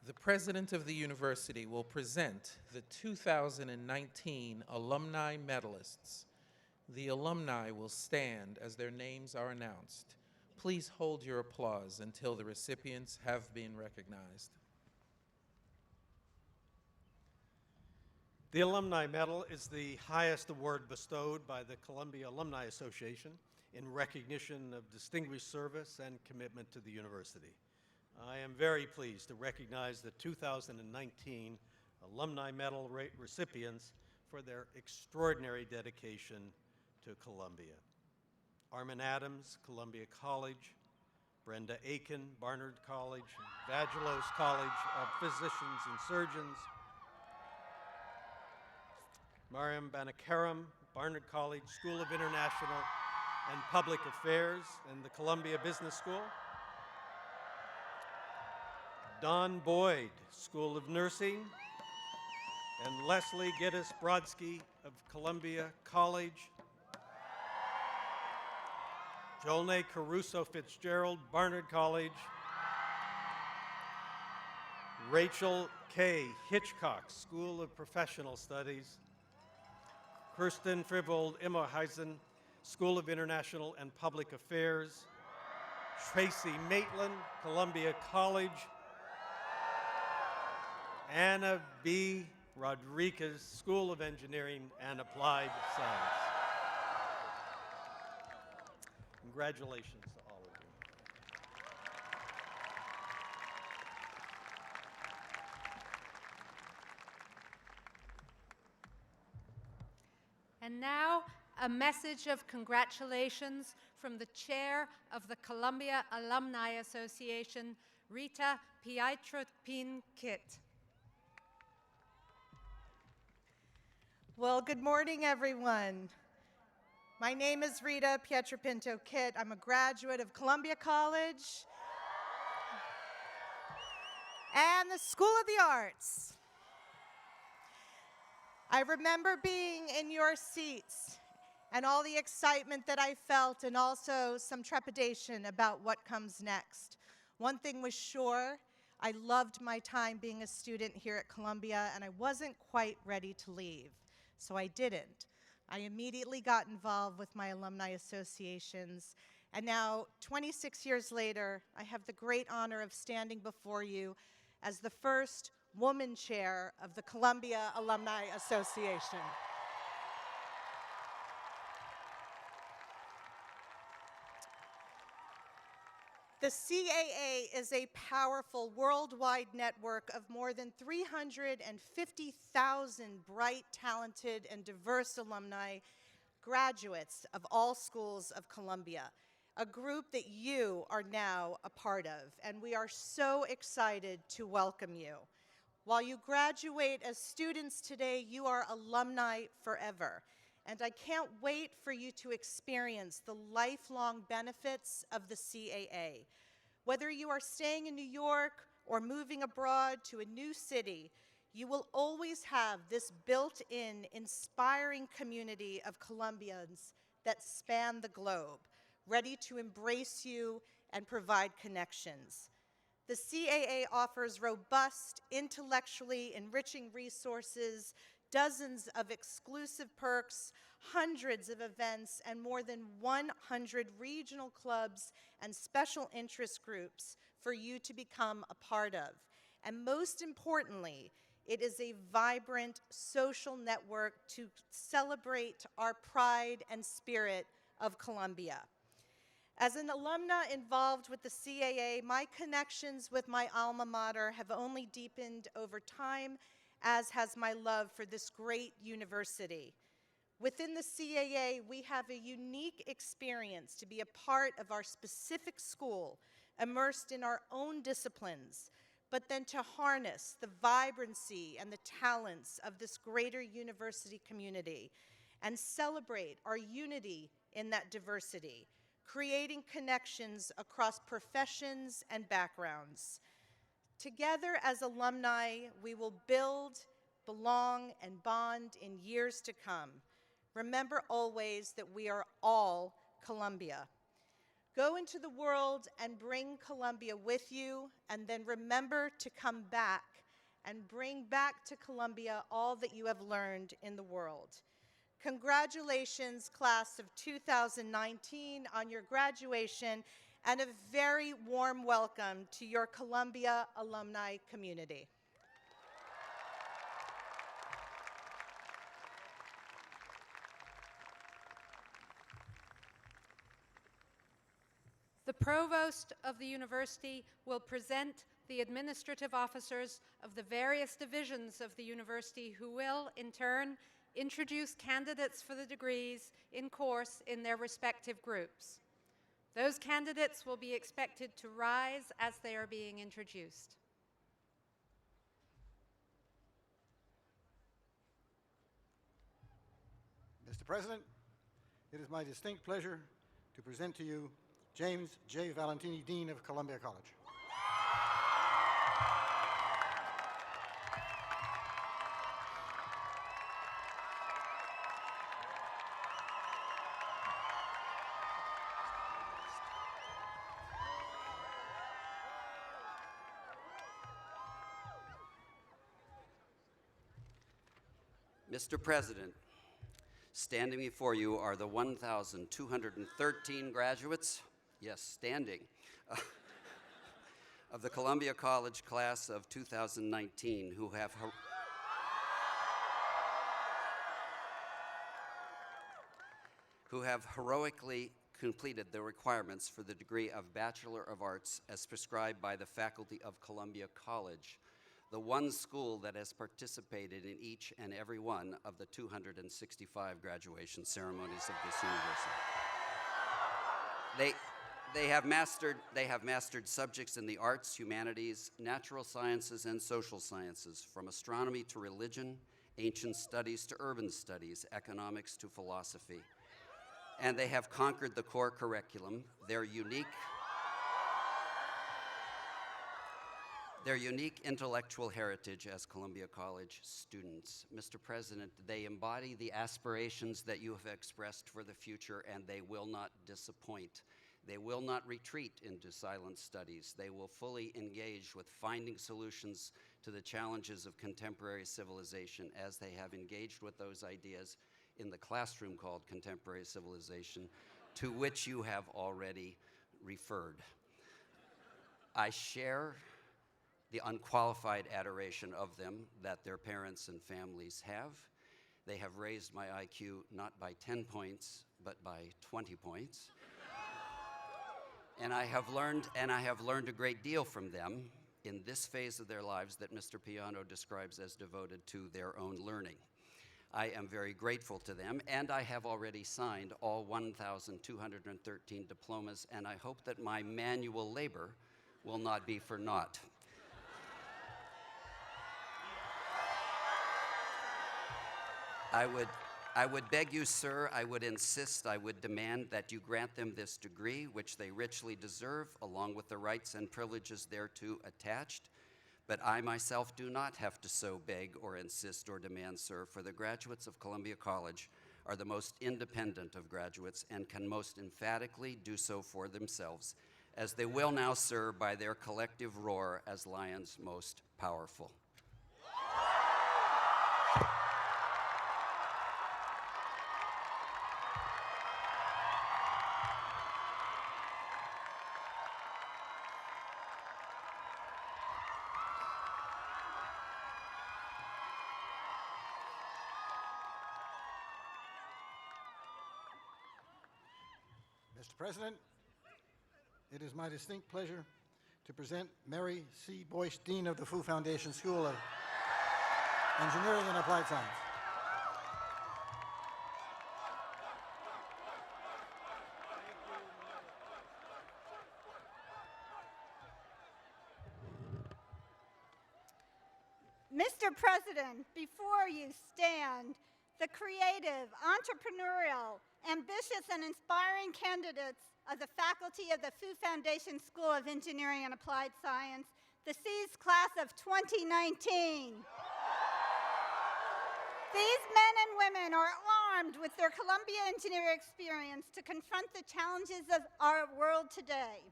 The President of the University will present the 2019 Alumni Medalists. The alumni will stand as their names are announced. Please hold your applause until the recipients have been recognized. The Alumni Medal is the highest award bestowed by the Columbia Alumni Association in recognition of distinguished service and commitment to the university. I am very pleased to recognize the 2019 Alumni Medal recipients for their extraordinary dedication to Columbia. Armin Adams, Columbia College; Brenda Aiken, Barnard College; Vagelos College of Physicians and Surgeons; Mariam Banakaram, Barnard College School of International and Public Affairs in the Columbia Business School. Don Boyd, School of Nursing, and Leslie Geddes-Brodsky of Columbia College. Jolne Caruso Fitzgerald, Barnard College. Rachel K. Hitchcock, School of Professional Studies. Kirsten Frivold Immerheisen, School of International and Public Affairs. Tracy Maitland, Columbia College. Anna B. Rodriguez, School of Engineering and Applied Science. Congratulations to all of you. And now, a message of congratulations from the chair of the Columbia Alumni Association, Rita Pietropin-Kitt. Well, good morning, everyone. My name is Rita Pietropinto-Kitt. I'm a graduate of Columbia College and the School of the Arts. I remember being in your seats and all the excitement that I felt, and also some trepidation about what comes next. One thing was sure, I loved my time being a student here at Columbia, and I wasn't quite ready to leave, so I didn't. I immediately got involved with my alumni associations, and now, 26 years later, I have the great honor of standing before you as the first woman chair of the Columbia Alumni Association. The CAA is a powerful worldwide network of more than 350,000 bright, talented, and diverse alumni, graduates of all schools of Columbia, a group that you are now a part of, and we are so excited to welcome you. While you graduate as students today, you are alumni forever. And I can't wait for you to experience the lifelong benefits of the CAA. Whether you are staying in New York or moving abroad to a new city, you will always have this built-in, inspiring community of Columbians that span the globe, ready to embrace you and provide connections. The CAA offers robust, intellectually enriching resources, dozens of exclusive perks, hundreds of events, and more than 100 regional clubs and special interest groups for you to become a part of. And most importantly, it is a vibrant social network to celebrate our pride and spirit of Columbia. As an alumna involved with the CAA, my connections with my alma mater have only deepened over time, as has my love for this great university. Within the CAA, we have a unique experience to be a part of our specific school, immersed in our own disciplines, but then to harness the vibrancy and the talents of this greater university community and celebrate our unity in that diversity, creating connections across professions and backgrounds. Together as alumni, we will build, belong, and bond in years to come. Remember always that we are all Columbia. Go into the world and bring Columbia with you, and then remember to come back and bring back to Columbia all that you have learned in the world. Congratulations, class of 2019, on your graduation, and a very warm welcome to your Columbia alumni community. The provost of the university will present the administrative officers of the various divisions of the university, who will, in turn, introduce candidates for the degrees in course in their respective groups. Those candidates will be expected to rise as they are being introduced. Mr. President, it is my distinct pleasure to present to you James J. Valentini, Dean of Columbia College. Mr. President, standing before you are the 1,213 graduates, yes, standing, of the Columbia College class of 2019 who have heroically completed the requirements for the degree of Bachelor of Arts as prescribed by the faculty of Columbia College, the one school that has participated in each and every one of the 265 graduation ceremonies of this university. They have mastered subjects in the arts, humanities, natural sciences, and social sciences, from astronomy to religion, ancient studies to urban studies, economics to philosophy. And they have conquered the core curriculum, their unique intellectual heritage as Columbia College students. Mr. President, they embody the aspirations that you have expressed for the future, and they will not disappoint. They will not retreat into silent studies. They will fully engage with finding solutions to the challenges of contemporary civilization as they have engaged with those ideas in the classroom called Contemporary Civilization, to which you have already referred. I share the unqualified adoration of them that their parents and families have. They have raised my IQ not by 10 points, but by 20 points. And I have learned a great deal from them in this phase of their lives that Mr. Piano describes as devoted to their own learning. I am very grateful to them, and I have already signed all 1,213 diplomas, and I hope that my manual labor will not be for naught. I would beg you, sir, I would insist, I would demand that you grant them this degree, which they richly deserve, along with the rights and privileges thereto attached. But I myself do not have to so beg or insist or demand, sir, for the graduates of Columbia College are the most independent of graduates and can most emphatically do so for themselves, as they will now, sir, by their collective roar as lions most powerful. Mr. President, it is my distinct pleasure to present Mary C. Boyce, Dean of the Fu Foundation School of Engineering and Applied Science. Mr. President, before you stand the creative, entrepreneurial, ambitious, and inspiring candidates of the faculty of the Fu Foundation School of Engineering and Applied Science, the C's class of 2019. These men and women are armed with their Columbia engineering experience to confront the challenges of our world today.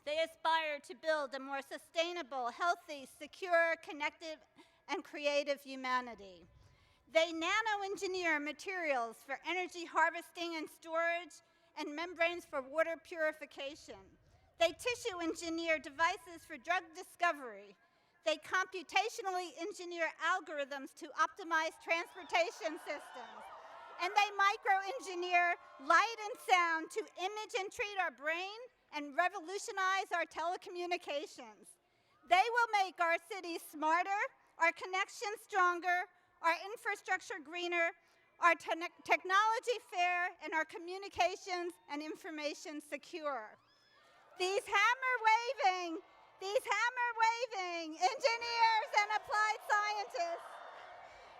They aspire to build a more sustainable, healthy, secure, connected, and creative humanity. They nano-engineer materials for energy harvesting and storage and membranes for water purification. They tissue engineer devices for drug discovery. They computationally engineer algorithms to optimize transportation systems. And they micro-engineer light and sound to image and treat our brain and revolutionize our telecommunications. They will make our cities smarter, our connections stronger, our infrastructure greener, our technology fair, and our communications and information secure. These hammer-waving engineers and applied scientists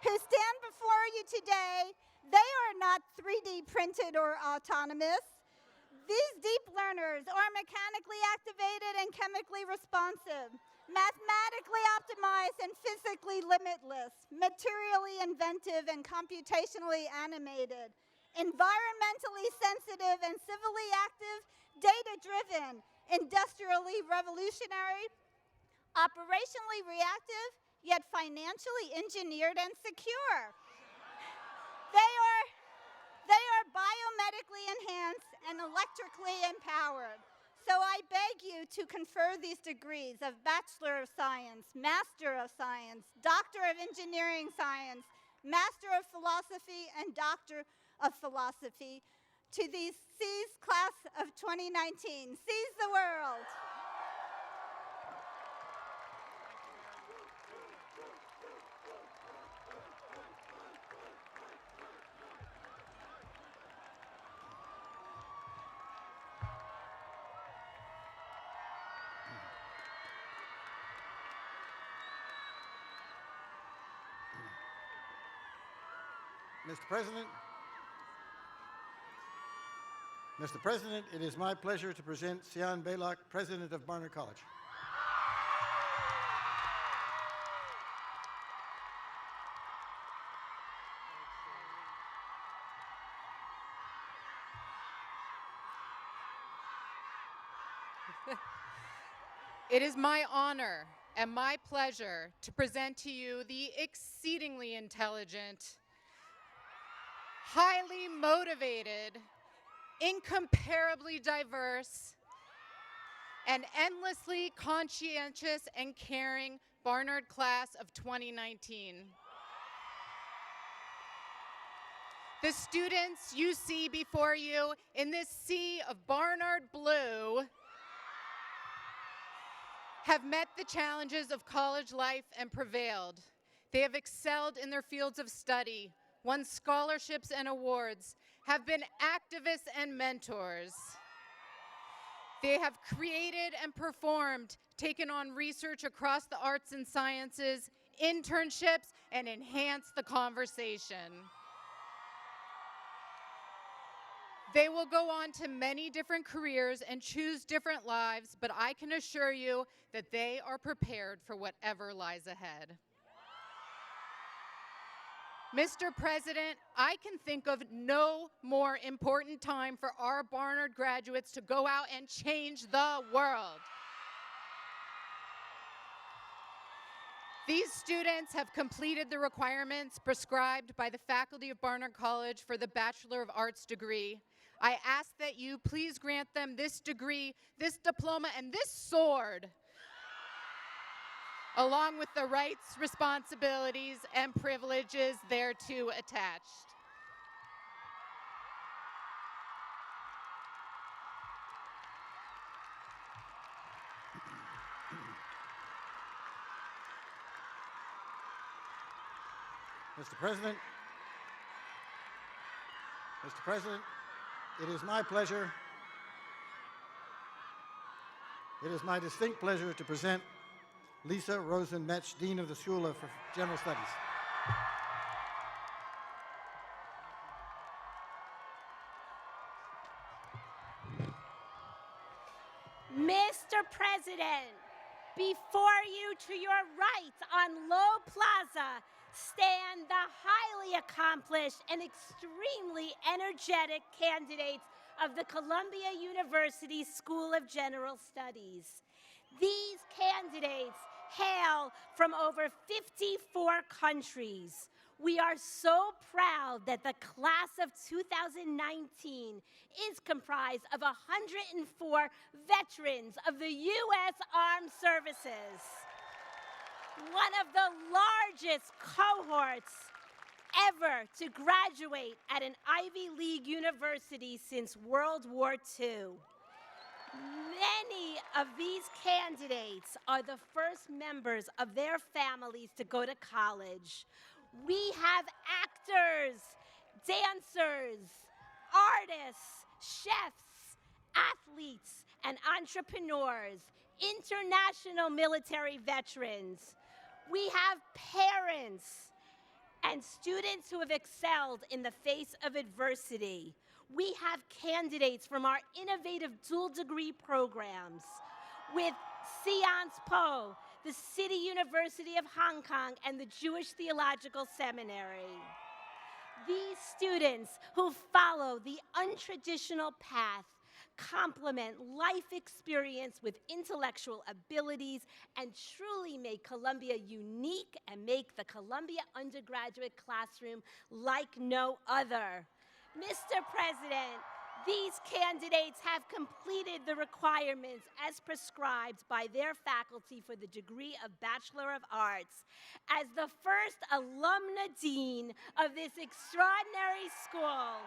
who stand before you today, they are not 3D printed or autonomous. These learners, or mechanically activated and chemically responsive, mathematically optimized and physically limitless, materially inventive and computationally animated, environmentally sensitive and civilly active, data-driven, industrially revolutionary, operationally reactive, yet financially engineered and secure. They are biomedically enhanced and electrically empowered. So I beg you to confer these degrees of Bachelor of Science, Master of Science, Doctor of Engineering Science, Master of Philosophy, and Doctor of Philosophy to the Seize Class of 2019. Seize the world. Mr. President, it is my pleasure to present Sian Baylock, President of Barnard College. It is my honor and my pleasure to present to you the exceedingly intelligent, highly motivated, incomparably diverse, and endlessly conscientious and caring Barnard class of 2019. The students you see before you in this sea of Barnard blue have met the challenges of college life and prevailed. They have excelled in their fields of study, won scholarships and awards, have been activists and mentors. They have created and performed, taken on research across the arts and sciences, internships, and enhanced the conversation. They will go on to many different careers and choose different lives, but I can assure you that they are prepared for whatever lies ahead. Mr. President, I can think of no more important time for our Barnard graduates to go out and change the world. These students have completed the requirements prescribed by the faculty of Barnard College for the Bachelor of Arts degree. I ask that you please grant them this degree, this diploma, and this sword, along with the rights, responsibilities, and privileges thereto attached. Mr. President, it is my pleasure, it is my distinct pleasure to present Lisa Rosen-Metz, Dean of the School of General Studies. Mr. President, before you to your right on Low Plaza stand the highly accomplished and extremely energetic candidates of the Columbia University School of General Studies. These candidates hail from over 54 countries. We are so proud that the class of 2019 is comprised of 104 veterans of the U.S. Armed Services, one of the largest cohorts ever to graduate at an Ivy League university since World War II. Many of these candidates are the first members of their families to go to college. We have actors, dancers, artists, chefs, athletes, and entrepreneurs, international military veterans. We have parents and students who have excelled in the face of adversity. we have candidates from our innovative dual degree programs with Sciences Po, the City University of Hong Kong, and the Jewish Theological Seminary. These students who follow the untraditional path complement life experience with intellectual abilities and truly make Columbia unique and make the Columbia undergraduate classroom like no other. Mr. President, these candidates have completed the requirements as prescribed by their faculty for the degree of Bachelor of Arts. As the first alumna dean of this extraordinary school,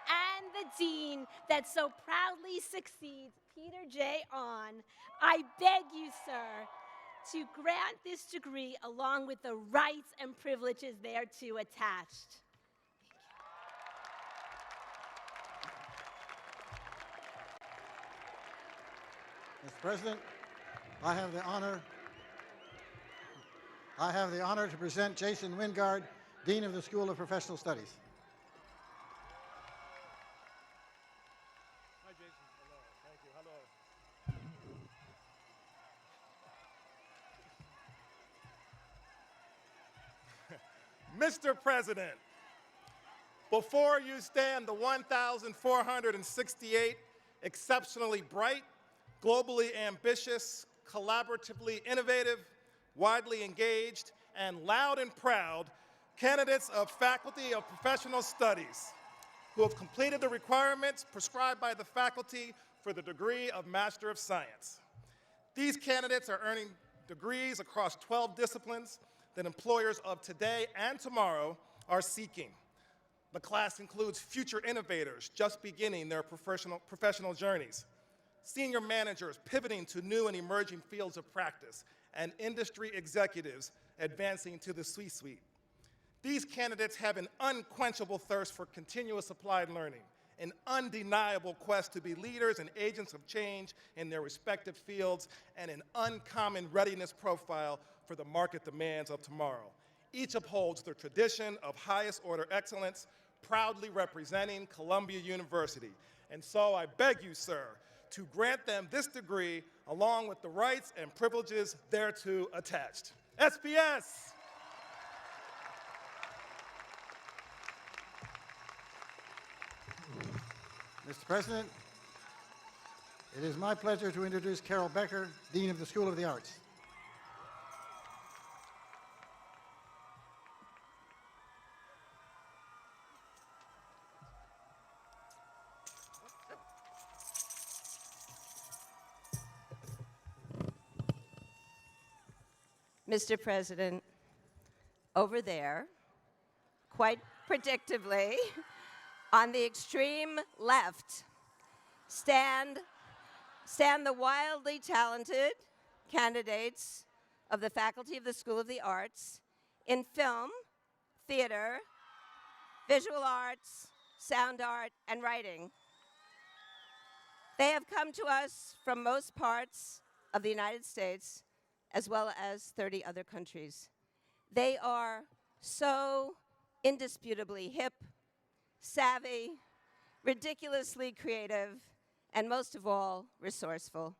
and the dean that so proudly succeeds Peter J. On, I beg you, sir, to grant this degree along with the rights and privileges thereto attached. Mr. President, I have the honor to present Jason Wingard, Dean of the School of Professional Studies. Hi, Jason. Hello. Thank you. Hello. Mr. President, before you stand the 1,468 exceptionally bright, globally ambitious, collaboratively innovative, widely engaged, and loud and proud candidates of Faculty of Professional Studies who have completed the requirements prescribed by the faculty for the degree of Master of Science. These candidates are earning degrees across 12 disciplines that employers of today and tomorrow are seeking. The class includes future innovators just beginning their professional journeys, senior managers pivoting to new and emerging fields of practice, and industry executives advancing to the C-suite. These candidates have an unquenchable thirst for continuous applied learning, an undeniable quest to be leaders and agents of change in their respective fields, and an uncommon readiness profile for the market demands of tomorrow. Each upholds the tradition of highest order excellence, proudly representing Columbia University. And so I beg you, sir, to grant them this degree along with the rights and privileges thereto attached. SPS! Mr. President, it is my pleasure to introduce Carol Becker, Dean of the School of the Arts. Mr. President, over there, quite predictably, on the extreme left, stand the wildly talented candidates of the Faculty of the School of the Arts in film, theater, visual arts, sound art, and writing. They have come to us from most parts of the United States, as well as 30 other countries. They are so indisputably hip, savvy, ridiculously creative, and most of all, resourceful.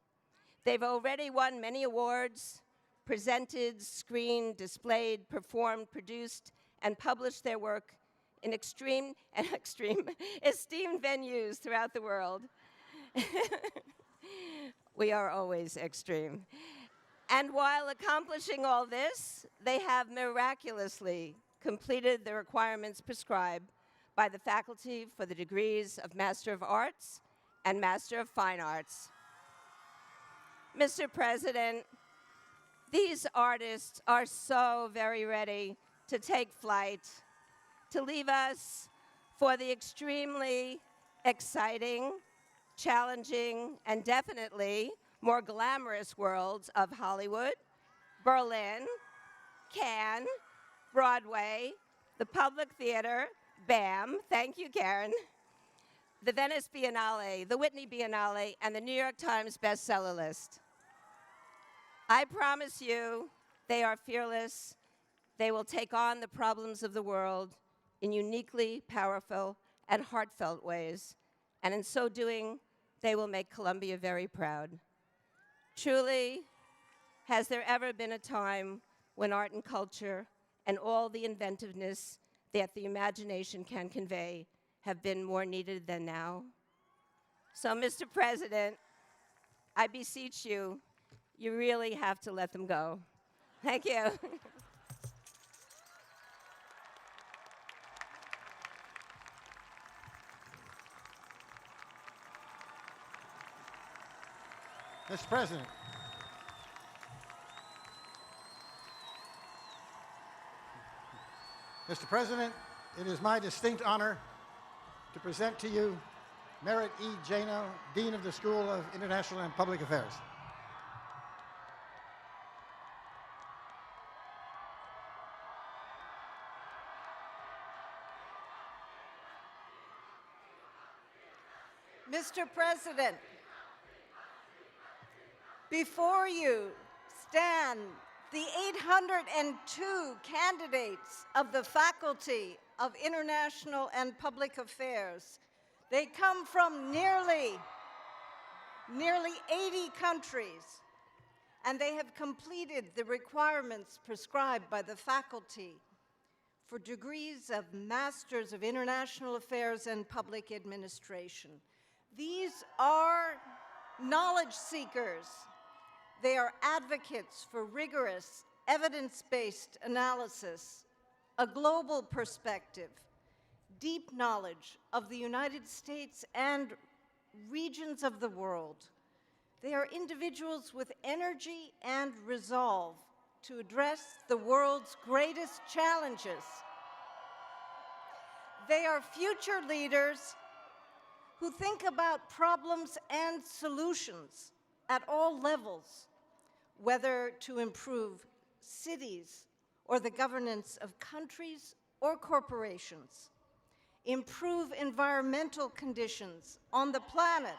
They've already won many awards, presented, screened, displayed, performed, produced, and published their work in esteemed venues throughout the world. We are always extreme. And while accomplishing all this, they have miraculously completed the requirements prescribed by the faculty for the degrees of Master of Arts and Master of Fine Arts. Mr. President, these artists are so very ready to take flight, to leave us for the extremely exciting, challenging, and definitely more glamorous worlds of Hollywood, Berlin, Cannes, Broadway, the Public Theater, BAM, thank you, Karen, the Venice Biennale, the Whitney Biennale, and the New York Times bestseller list. I promise you, they are fearless. They will take on the problems of the world in uniquely powerful and heartfelt ways, and in so doing, they will make Columbia very proud. Truly, has there ever been a time when art and culture and all the inventiveness that the imagination can convey have been more needed than now? So, Mr. President, I beseech you, you really have to let them go. Thank you. Mr. President, Mr. President, it is my distinct honor to present to you Merritt E. Jano, Dean of the School of International and Public Affairs. Mr. President, before you stand the 802 candidates of the Faculty of International and Public Affairs. They come from nearly 80 countries, and they have completed the requirements prescribed by the faculty for degrees of Masters of International Affairs and Public Administration. These are knowledge seekers. They are advocates for rigorous, evidence-based analysis, a global perspective, deep knowledge of the United States and regions of the world. They are individuals with energy and resolve to address the world's greatest challenges. They are future leaders who think about problems and solutions at all levels, whether to improve cities or the governance of countries or corporations, improve environmental conditions on the planet,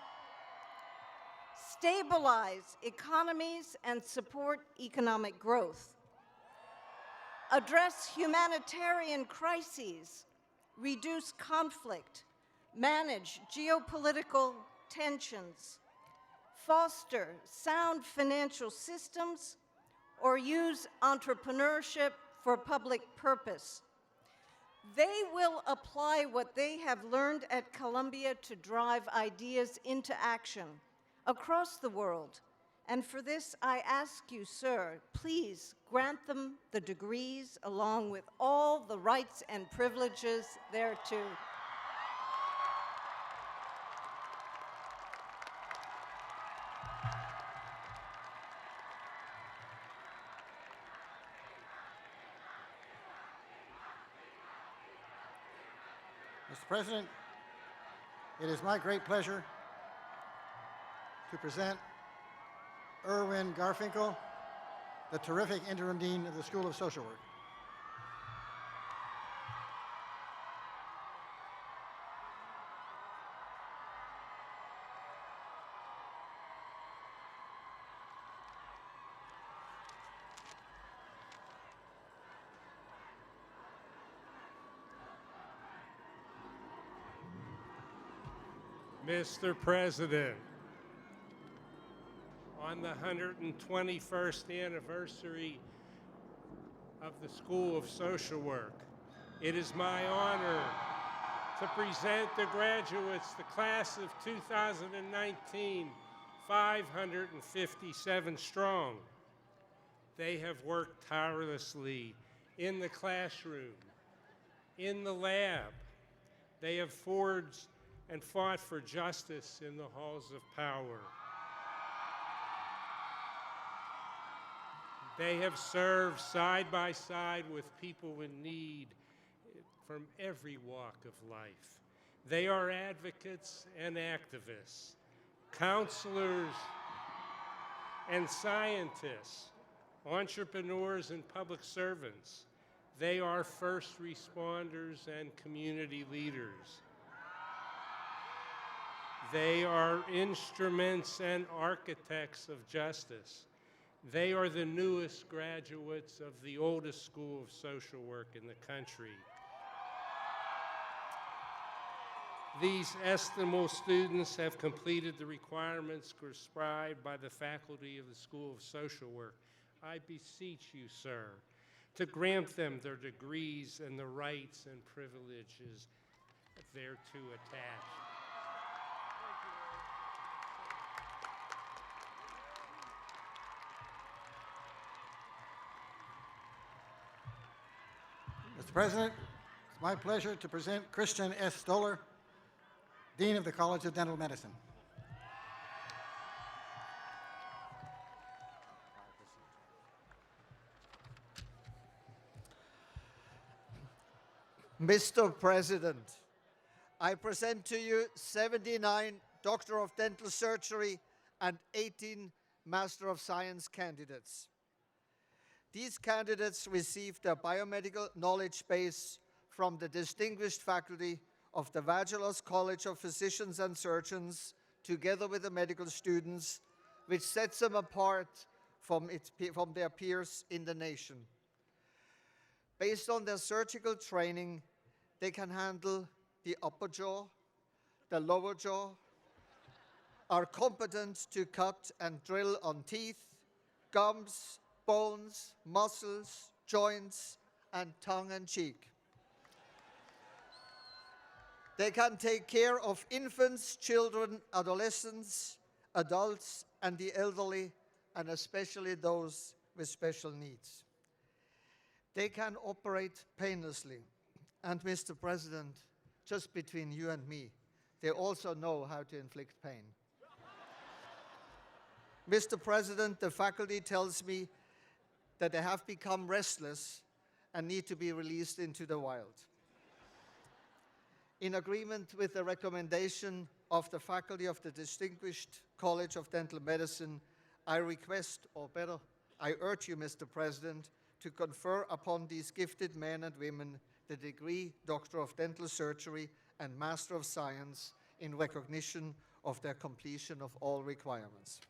stabilize economies and support economic growth, address humanitarian crises, reduce conflict, manage geopolitical tensions, foster sound financial systems, or use entrepreneurship for public purpose. They will apply what they have learned at Columbia to drive ideas into action across the world. And for this, I ask you, sir, please grant them the degrees along with all the rights and privileges thereto. Mr. President, it is my great pleasure to present Erwin Garfinkel, the terrific interim dean of the School of Social Work. Mr. President, on the 121st anniversary of the School of Social Work, it is my honor to present the graduates, the class of 2019, 557 strong. They have worked tirelessly in the classroom, in the lab. They have forged and fought for justice in the halls of power. They have served side by side with people in need from every walk of life. They are advocates and activists, counselors and scientists, entrepreneurs and public servants. They are first responders and community leaders. They are instruments and architects of justice. They are the newest graduates of the oldest school of social work in the country. These estimable students have completed the requirements prescribed by the faculty of the School of Social Work. I beseech you, sir, to grant them their degrees and the rights and privileges thereto attached. Mr. President, it's my pleasure to present Christian S. Stoller, Dean of the College of Dental Medicine. Mr. President, I present to you 79 Doctor of Dental Surgery and 18 Master of Science candidates. These candidates received their biomedical knowledge base from the distinguished faculty of the Vagelos College of Physicians and Surgeons, together with the medical students, which sets them apart from their peers in the nation. Based on their surgical training, they can handle the upper jaw, the lower jaw, are competent to cut and drill on teeth, gums, bones, muscles, joints, and tongue and cheek. They can take care of infants, children, adolescents, adults, and the elderly, and especially those with special needs. They can operate painlessly. And Mr. President, just between you and me, they also know how to inflict pain. Mr. President, the faculty tells me that they have become restless and need to be released into the wild. In agreement with the recommendation of the faculty of the Distinguished College of Dental Medicine, I request, or better, I urge you, Mr. President, to confer upon these gifted men and women the degree Doctor of Dental Surgery and Master of Science in recognition of their completion of all requirements.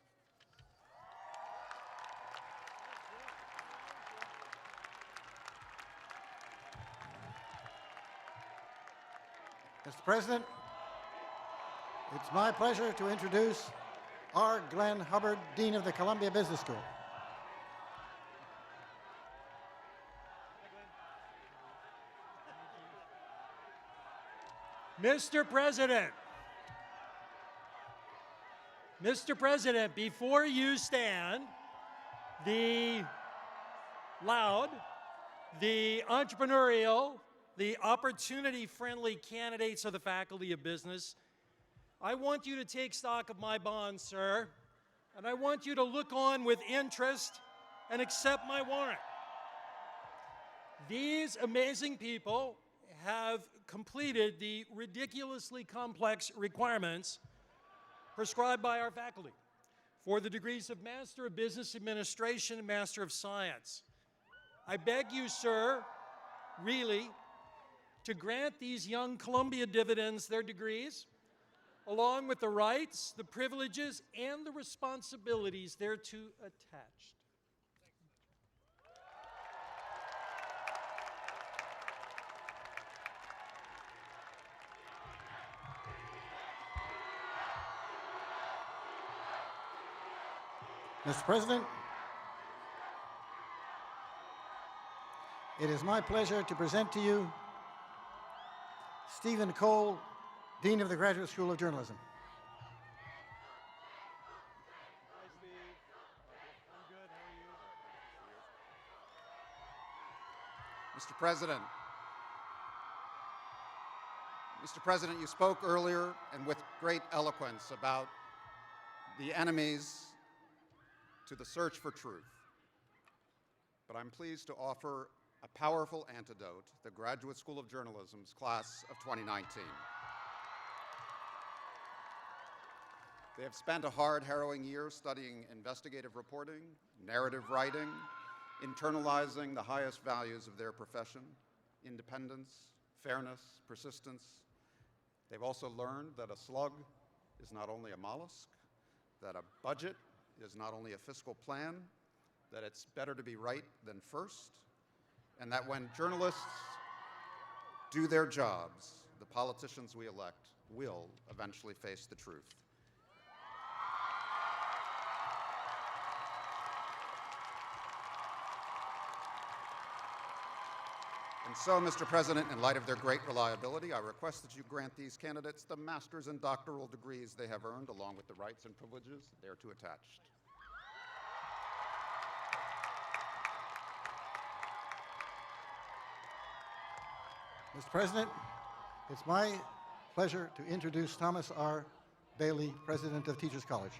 Mr. President, it's my pleasure to introduce R. Glenn Hubbard, Dean of the Columbia Business School. Mr. President, before you stand, the loud, the entrepreneurial, the opportunity-friendly candidates of the Faculty of Business, I want you to take stock of my bond, sir, and I want you to look on with interest and accept my warrant. These amazing people have completed the ridiculously complex requirements prescribed by our faculty for the degrees of Master of Business Administration and Master of Science. I beg you, sir, really, to grant these young Columbia dividends their degrees, along with the rights, the privileges, and the responsibilities thereto attached. Mr. President, it is my pleasure to present to you Stephen Cole, Dean of the Graduate School of Journalism. Mr. President, you spoke earlier and with great eloquence about the enemies to the search for truth. But I'm pleased to offer a powerful antidote, the Graduate School of Journalism's class of 2019. They have spent a hard, harrowing year studying investigative reporting, narrative writing, internalizing the highest values of their profession: independence, fairness, persistence. They've also learned that a slug is not only a mollusk, that a budget is not only a fiscal plan, that it's better to be right than first, and that when journalists do their jobs, the politicians we elect will eventually face the truth. And so, Mr. President, in light of their great reliability, I request that you grant these candidates the master's and doctoral degrees they have earned, along with the rights and privileges thereto attached. Mr. President, it's my pleasure to introduce Thomas R. Bailey, President of Teachers College.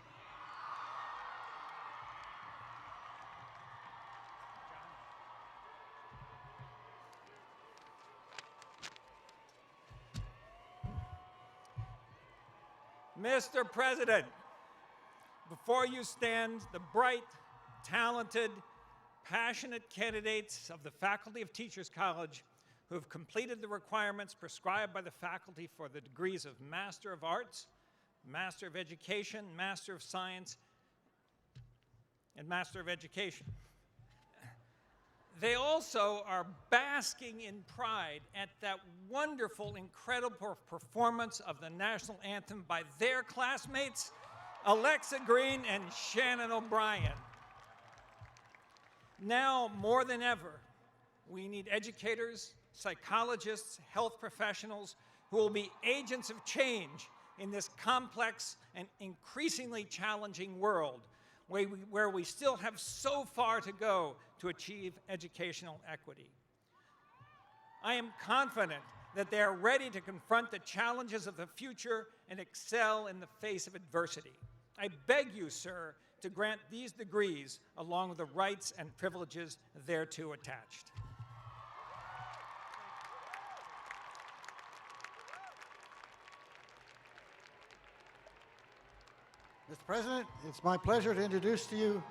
Mr. President, before you stand the bright, talented, passionate candidates of the faculty of Teachers College who have completed the requirements prescribed by the faculty for the degrees of Master of Arts, Master of Education, Master of Science, and Master of Education. They also are basking in pride at that wonderful, incredible performance of the national anthem by their classmates, Alexa Green and Shannon O'Brien. Now, more than ever, we need educators, psychologists, health professionals who will be agents of change in this complex and increasingly challenging world where we still have so far to go to achieve educational equity. I am confident that they are ready to confront the challenges of the future and excel in the face of adversity. I beg you, sir, to grant these degrees along with the rights and privileges thereto attached. Mr. President, it's my pleasure to introduce to you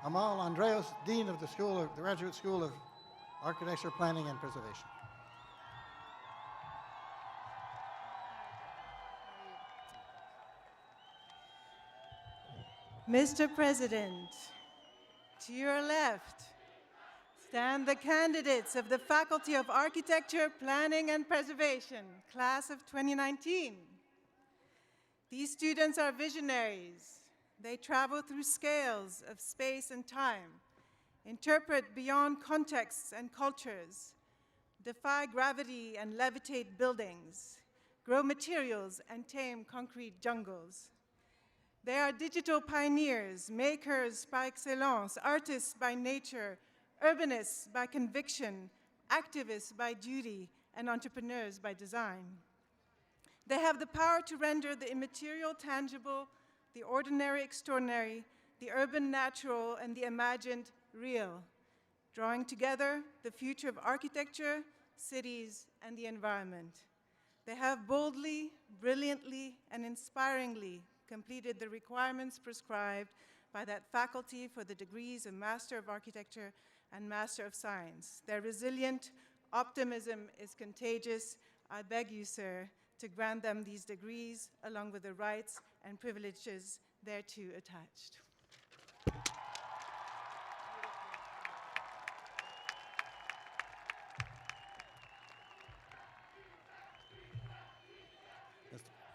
Amal Andreos, Dean of the Graduate School of Architecture, Planning, and Preservation. Mr. President, to your left stand the candidates of the Faculty of Architecture, Planning, and Preservation, class of 2019. These students are visionaries. They travel through scales of space and time, interpret beyond contexts and cultures, defy gravity and levitate buildings, grow materials and tame concrete jungles. They are digital pioneers, makers par excellence, artists by nature, urbanists by conviction, activists by duty, and entrepreneurs by design. They have the power to render the immaterial tangible, the ordinary extraordinary, the urban natural, and the imagined real, drawing together the future of architecture, cities, and the environment. They have boldly, brilliantly, and inspiringly completed the requirements prescribed by that faculty for the degrees of Master of Architecture and Master of Science. Their resilient optimism is contagious. I beg you, sir, to grant them these degrees along with the rights and privileges thereto attached.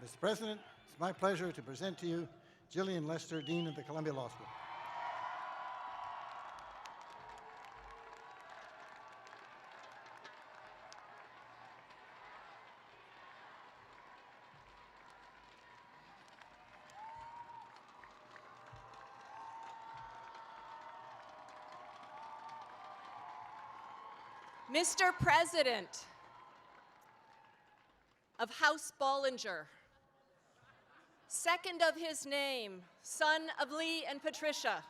Mr. President, it's my pleasure to present to you Jillian Lester, Dean of the Columbia Law School. Mr. President of House Bollinger, second of his name, son of Lee and Patricia,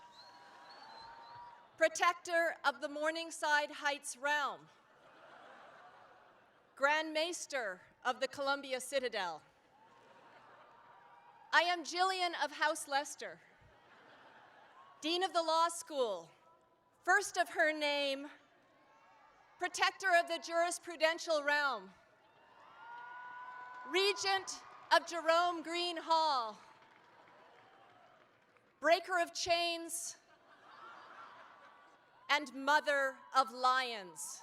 protector of the Morningside Heights realm, Grand Maester of the Columbia Citadel. I am Jillian of House Lester, Dean of the Law School, first of her name, protector of the jurisprudential realm, regent of Jerome Green Hall, breaker of chains, and mother of lions.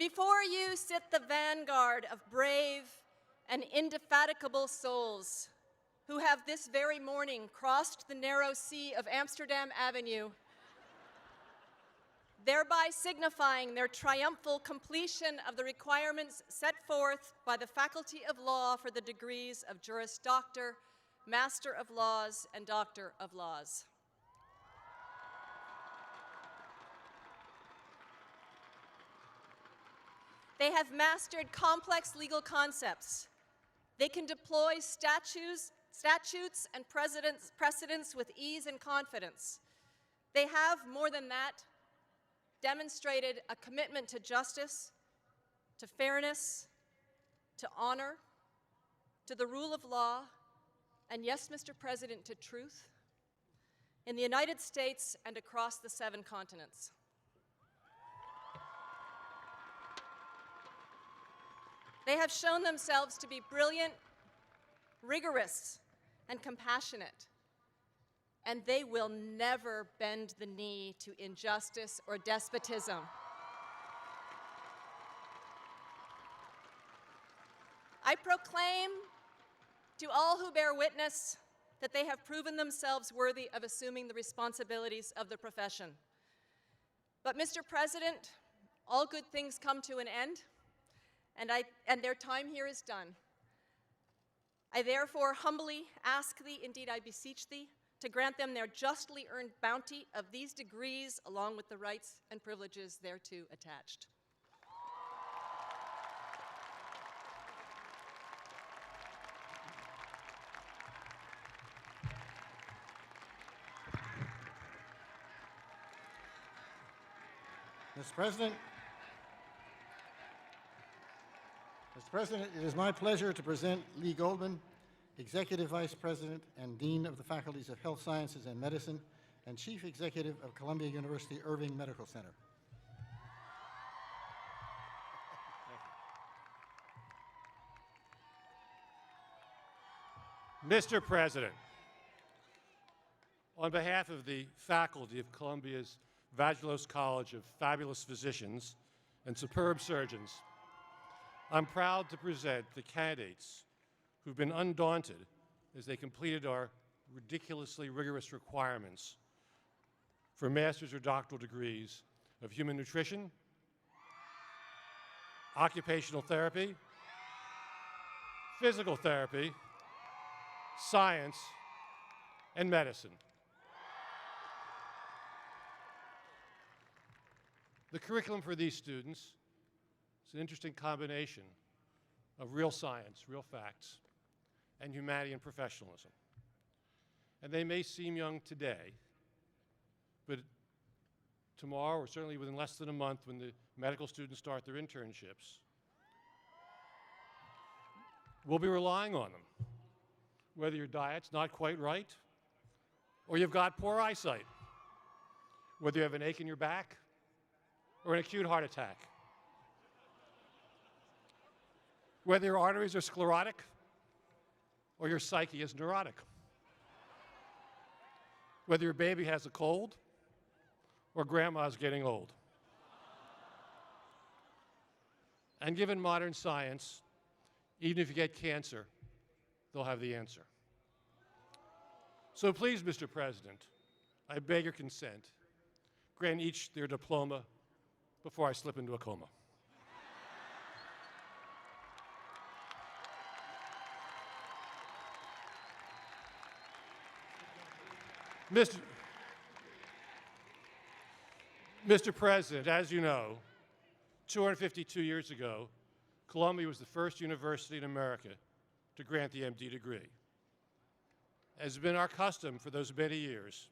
Before you sit the vanguard of brave and indefatigable souls who have this very morning crossed the narrow sea of Amsterdam Avenue, thereby signifying their triumphal completion of the requirements set forth by the Faculty of Law for the degrees of Juris Doctor, Master of Laws, and Doctor of Laws. They have mastered complex legal concepts. They can deploy statutes and precedents with ease and confidence. They have, more than that, demonstrated a commitment to justice, to fairness, to honor, to the rule of law, and yes, Mr. President, to truth, in the United States and across the 7 continents. They have shown themselves to be brilliant, rigorous, and compassionate, and they will never bend the knee to injustice or despotism. I proclaim to all who bear witness that they have proven themselves worthy of assuming the responsibilities of the profession. But, Mr. President, all good things come to an end, and their time here is done. I therefore humbly ask thee, indeed I beseech thee, to grant them their justly earned bounty of these degrees along with the rights and privileges thereto attached. Mr. President, it is my pleasure to present Lee Goldman, Executive Vice President and Dean of the Faculties of Health Sciences and Medicine and Chief Executive of Columbia University Irving Medical Center. Mr. President, on behalf of the faculty of Columbia's Vagelos College of Fabulous Physicians and Superb Surgeons, I'm proud to present the candidates who've been undaunted as they completed our ridiculously rigorous requirements for master's or doctoral degrees of human nutrition, occupational therapy, physical therapy, science, and medicine. The curriculum for these students is an interesting combination of real science, real facts, and humanity and professionalism. And they may seem young today, but tomorrow, or certainly within less than a month when the medical students start their internships, we'll be relying on them. Whether your diet's not quite right, or you've got poor eyesight, whether you have an ache in your back, or an acute heart attack, whether your arteries are sclerotic, or your psyche is neurotic, whether your baby has a cold, or grandma's getting old. And given modern science, even if you get cancer, they'll have the answer. So please, Mr. President, I beg your consent, grant each their diploma before I slip into a coma. Mr. President, as you know, 252 years ago, Columbia was the first university in America to grant the MD degree. As has been our custom for those many years,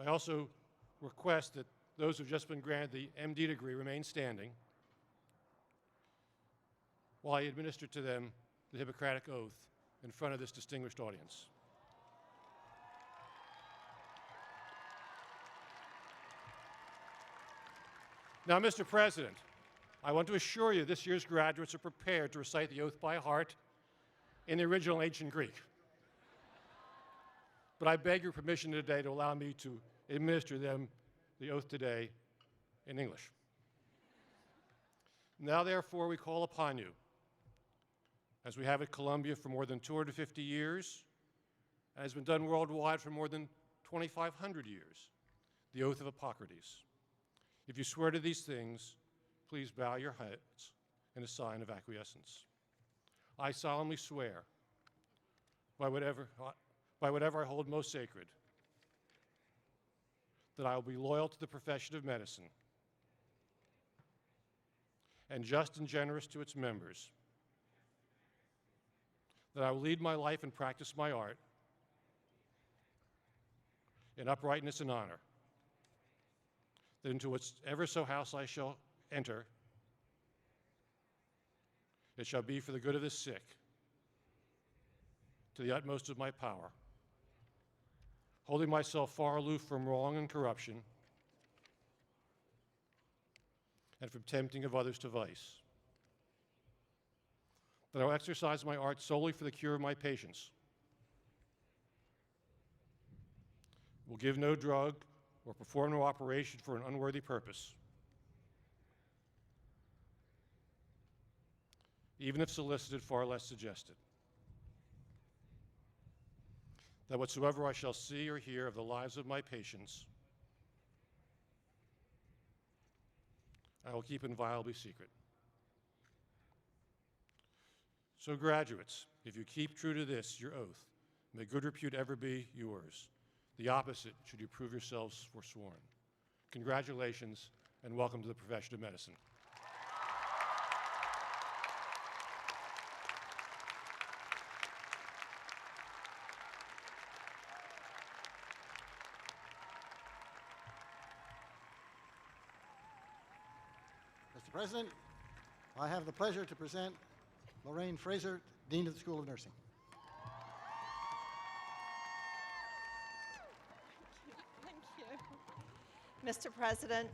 I also request that those who have just been granted the MD degree remain standing while I administer to them the Hippocratic Oath in front of this distinguished audience. Now, Mr. President, I want to assure you this year's graduates are prepared to recite the oath by heart in the original ancient Greek. But I beg your permission today to allow me to administer them the oath today in English. Now, therefore, we call upon you, as we have at Columbia for more than 250 years, and has been done worldwide for more than 2,500 years, the oath of Hippocrates. If you swear to these things, please bow your heads in a sign of acquiescence. I solemnly swear, by whatever I hold most sacred, that I will be loyal to the profession of medicine and just and generous to its members, that I will lead my life and practice my art in uprightness and honor, that into whatever so house I shall enter, it shall be for the good of the sick, to the utmost of my power, holding myself far aloof from wrong and corruption, and from tempting of others to vice, that I will exercise my art solely for the cure of my patients, will give no drug or perform no operation for an unworthy purpose, even if solicited, far less suggested, that whatsoever I shall see or hear of the lives of my patients, I will keep inviolably secret. So graduates, if you keep true to this, your oath, may good repute ever be yours. The opposite should you prove yourselves forsworn. Congratulations and welcome to the profession of medicine. Mr. President, I have the pleasure to present Lorraine Fraser, Dean of the School of Nursing. Thank you. Mr. President,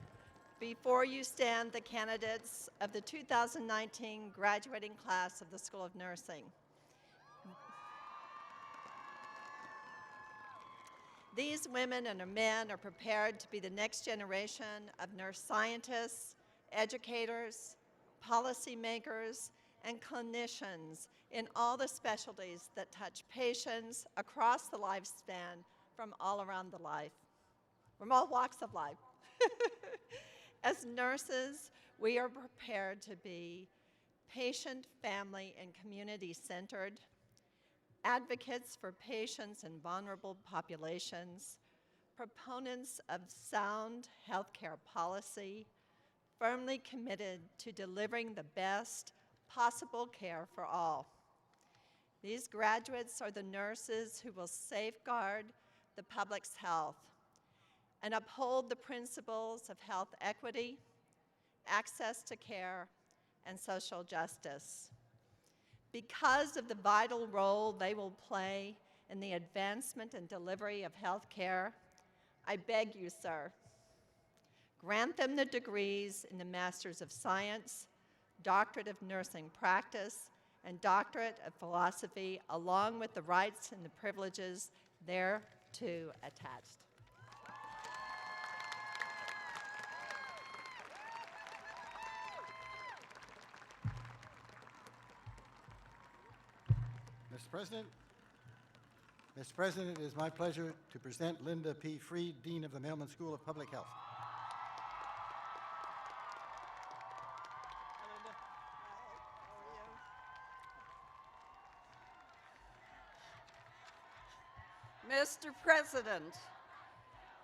before you stand the candidates of the 2019 graduating class of the School of Nursing. These women and men are prepared to be the next generation of nurse scientists, educators, policymakers, and clinicians in all the specialties that touch patients across the lifespan from all around the life, from all walks of life. As nurses, we are prepared to be patient, family, and community-centered, advocates for patients and vulnerable populations, proponents of sound healthcare policy, firmly committed to delivering the best possible care for all. These graduates are the nurses who will safeguard the public's health and uphold the principles of health equity, access to care, and social justice. Because of the vital role they will play in the advancement and delivery of health care, I beg you, sir, grant them the degrees in the Masters of Science, Doctorate of Nursing Practice, and Doctorate of Philosophy, along with the rights and the privileges thereto attached. Mr. President, it is my pleasure to present Linda P. Freed, Dean of the Mailman School of Public Health. Mr. President,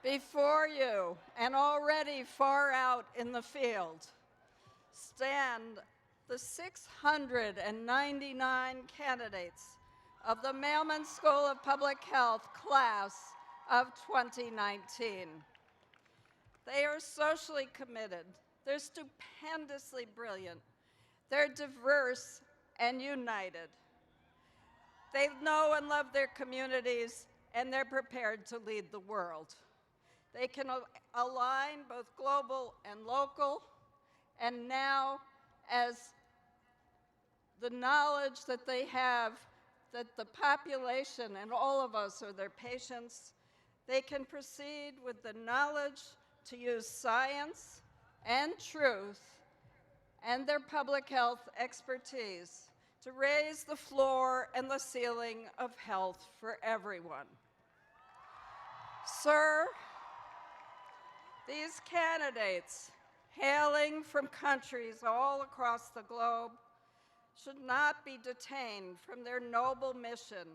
before you, and already far out in the field, stand the 699 candidates of the Mailman School of Public Health class of 2019. They are socially committed, they're stupendously brilliant, they're diverse and united. They know and love their communities, and they're prepared to lead the world. They can align both global and local, and now, as the knowledge that they have that the population and all of us are their patients, they can proceed with the knowledge to use science and truth and their public health expertise to raise the floor and the ceiling of health for everyone. Sir, these candidates, hailing from countries all across the globe, should not be detained from their noble mission,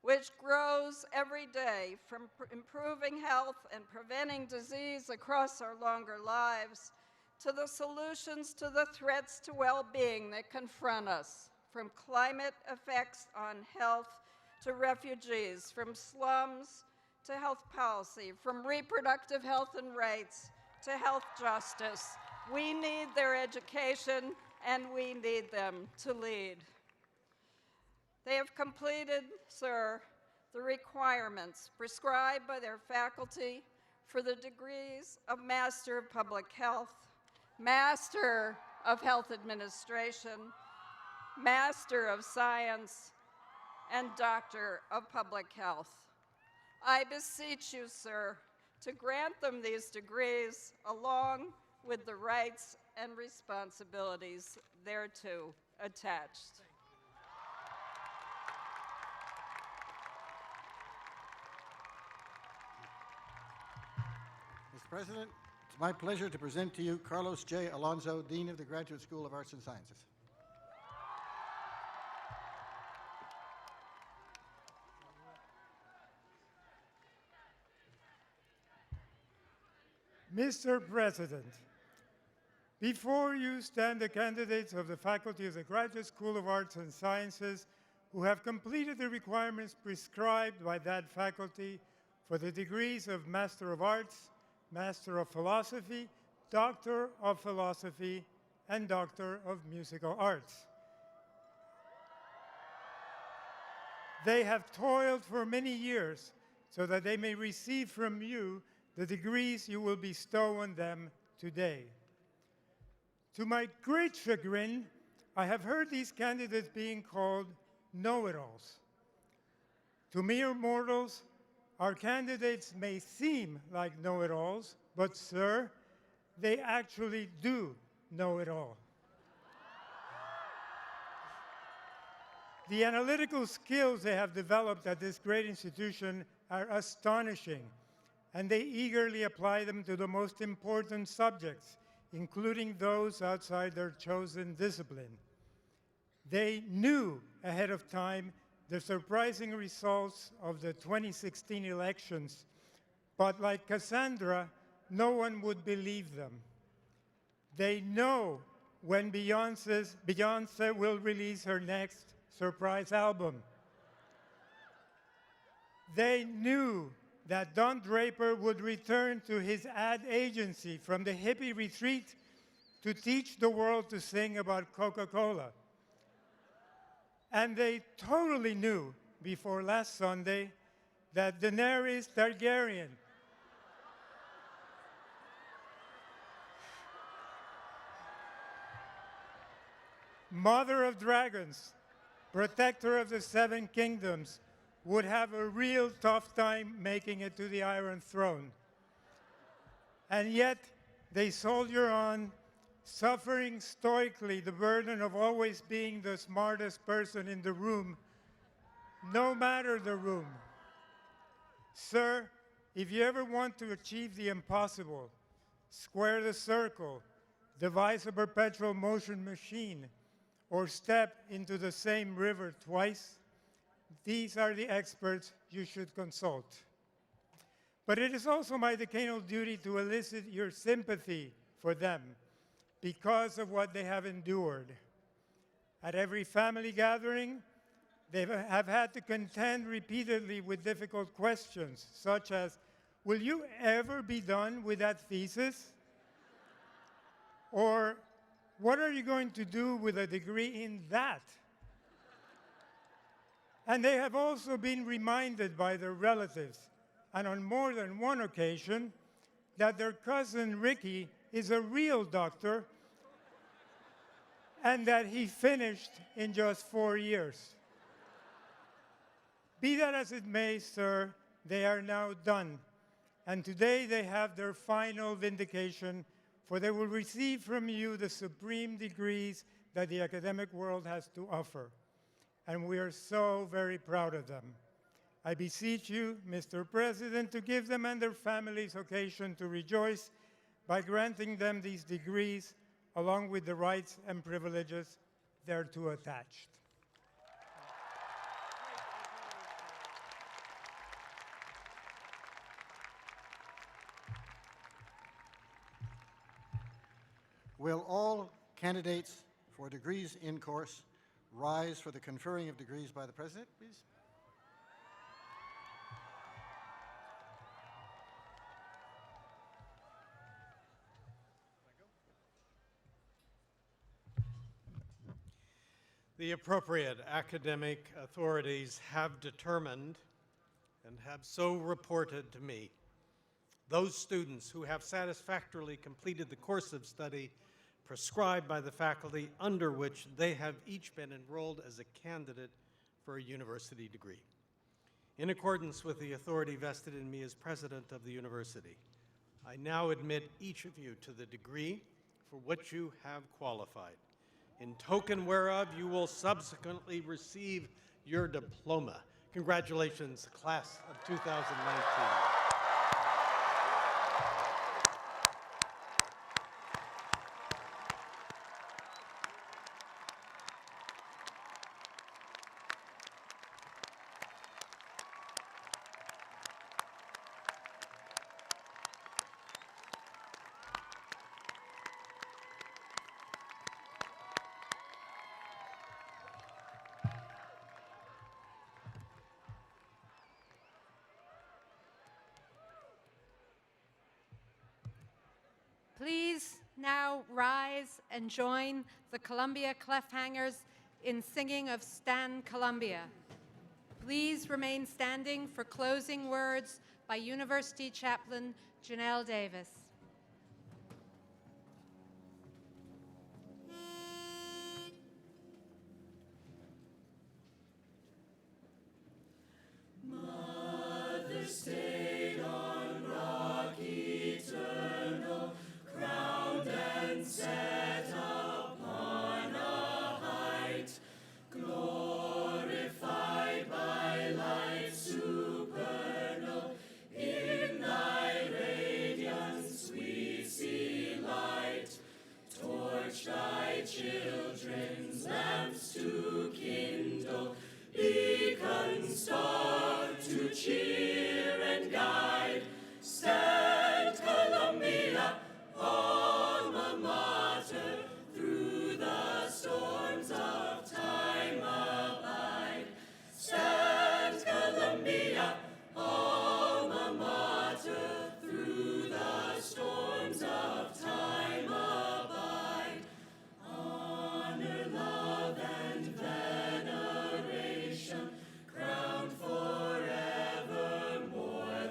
which grows every day from improving health and preventing disease across our longer lives to the solutions to the threats to well-being that confront us, from climate effects on health to refugees, from slums to health policy, from reproductive health and rights to health justice. We need their education, and we need them to lead. They have completed, sir, the requirements prescribed by their faculty for the degrees of Master of Public Health, Master of Health Administration, Master of Science, and Doctor of Public Health. I beseech you, sir, to grant them these degrees along with the rights and responsibilities thereto attached. Mr. President, it's my pleasure to present to you Carlos J. Alonso, Dean of the Graduate School of Arts and Sciences. Mr. President, before you stand the candidates of the faculty of the Graduate School of Arts and Sciences who have completed the requirements prescribed by that faculty for the degrees of Master of Arts, Master of Philosophy, Doctor of Philosophy, and Doctor of Musical Arts. They have toiled for many years so that they may receive from you the degrees you will bestow on them today. To my great chagrin, I have heard these candidates being called know-it-alls. To mere mortals, our candidates may seem like know-it-alls, but sir, they actually do know it all. The analytical skills they have developed at this great institution are astonishing, and they eagerly apply them to the most important subjects, including those outside their chosen discipline. They knew ahead of time the surprising results of the 2016 elections, but like Cassandra, no one would believe them. They know when Beyoncé will release her next surprise album. They knew that Don Draper would return to his ad agency from the hippie retreat to teach the world to sing about Coca-Cola. And they totally knew before last Sunday that Daenerys Targaryen mother of dragons, protector of the seven kingdoms, would have a real tough time making it to the Iron Throne. And yet, they soldier on, suffering stoically the burden of always being the smartest person in the room, no matter the room. Sir, if you ever want to achieve the impossible, square the circle, devise a perpetual motion machine, or step into the same river twice, these are the experts you should consult. But it is also my decanal duty to elicit your sympathy for them because of what they have endured. At every family gathering, they have had to contend repeatedly with difficult questions, such as, will you ever be done with that thesis? Or, what are you going to do with a degree in that? And they have also been reminded by their relatives, and on more than one occasion, that their cousin Ricky is a real doctor and that he finished in just 4 years. Be that as it may, sir, they are now done. And today they have their final vindication for they will receive from you the supreme degrees that the academic world has to offer. And we are so very proud of them. I beseech you, Mr. President, to give them and their families occasion to rejoice by granting them these degrees, along with the rights and privileges thereto attached. Will all candidates for degrees in course rise for the conferring of degrees by the President, please? The appropriate academic authorities have determined and have so reported to me those students who have satisfactorily completed the course of study prescribed by the faculty under which they have each been enrolled as a candidate for a university degree. In accordance with the authority vested in me as president of the university, I now admit each of you to the degree for which you have qualified, in token whereof you will subsequently receive your diploma. Congratulations, class of 2019. Please now rise and join the Columbia Cliffhangers in singing of Stand Columbia. Please remain standing for closing words by University Chaplain Janelle Davis. Children's lamps to kindle, beacon star to cheer and guide. Stand Columbia, alma mater, through the storms of time abide. Stand Columbia, alma mater, through the storms of time abide. Honor, love, and veneration, crowned forevermore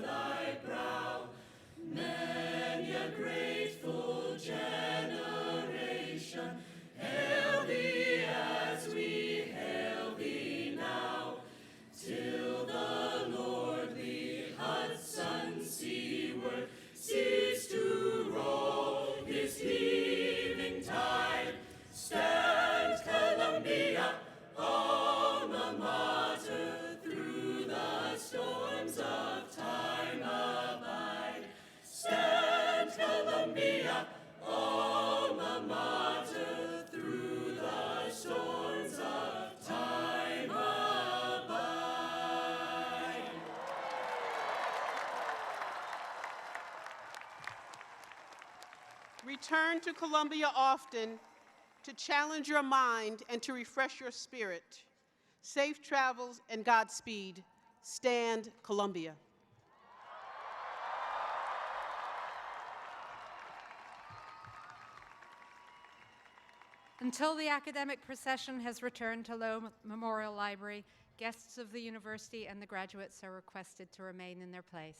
thy brow. Many a grateful generation hail thee as we hail thee now, till the lordly Hudson seaward cease to roll his heaving tide. Stand Columbia, alma mater, through the storms of time abide. Stand Columbia, alma mater, through the storms of time abide. Return to Columbia often to challenge your mind and to refresh your spirit. Safe travels and Godspeed. Stand Columbia. Until the academic procession has returned to Lowe Memorial Library, guests of the university and the graduates are requested to remain in their place.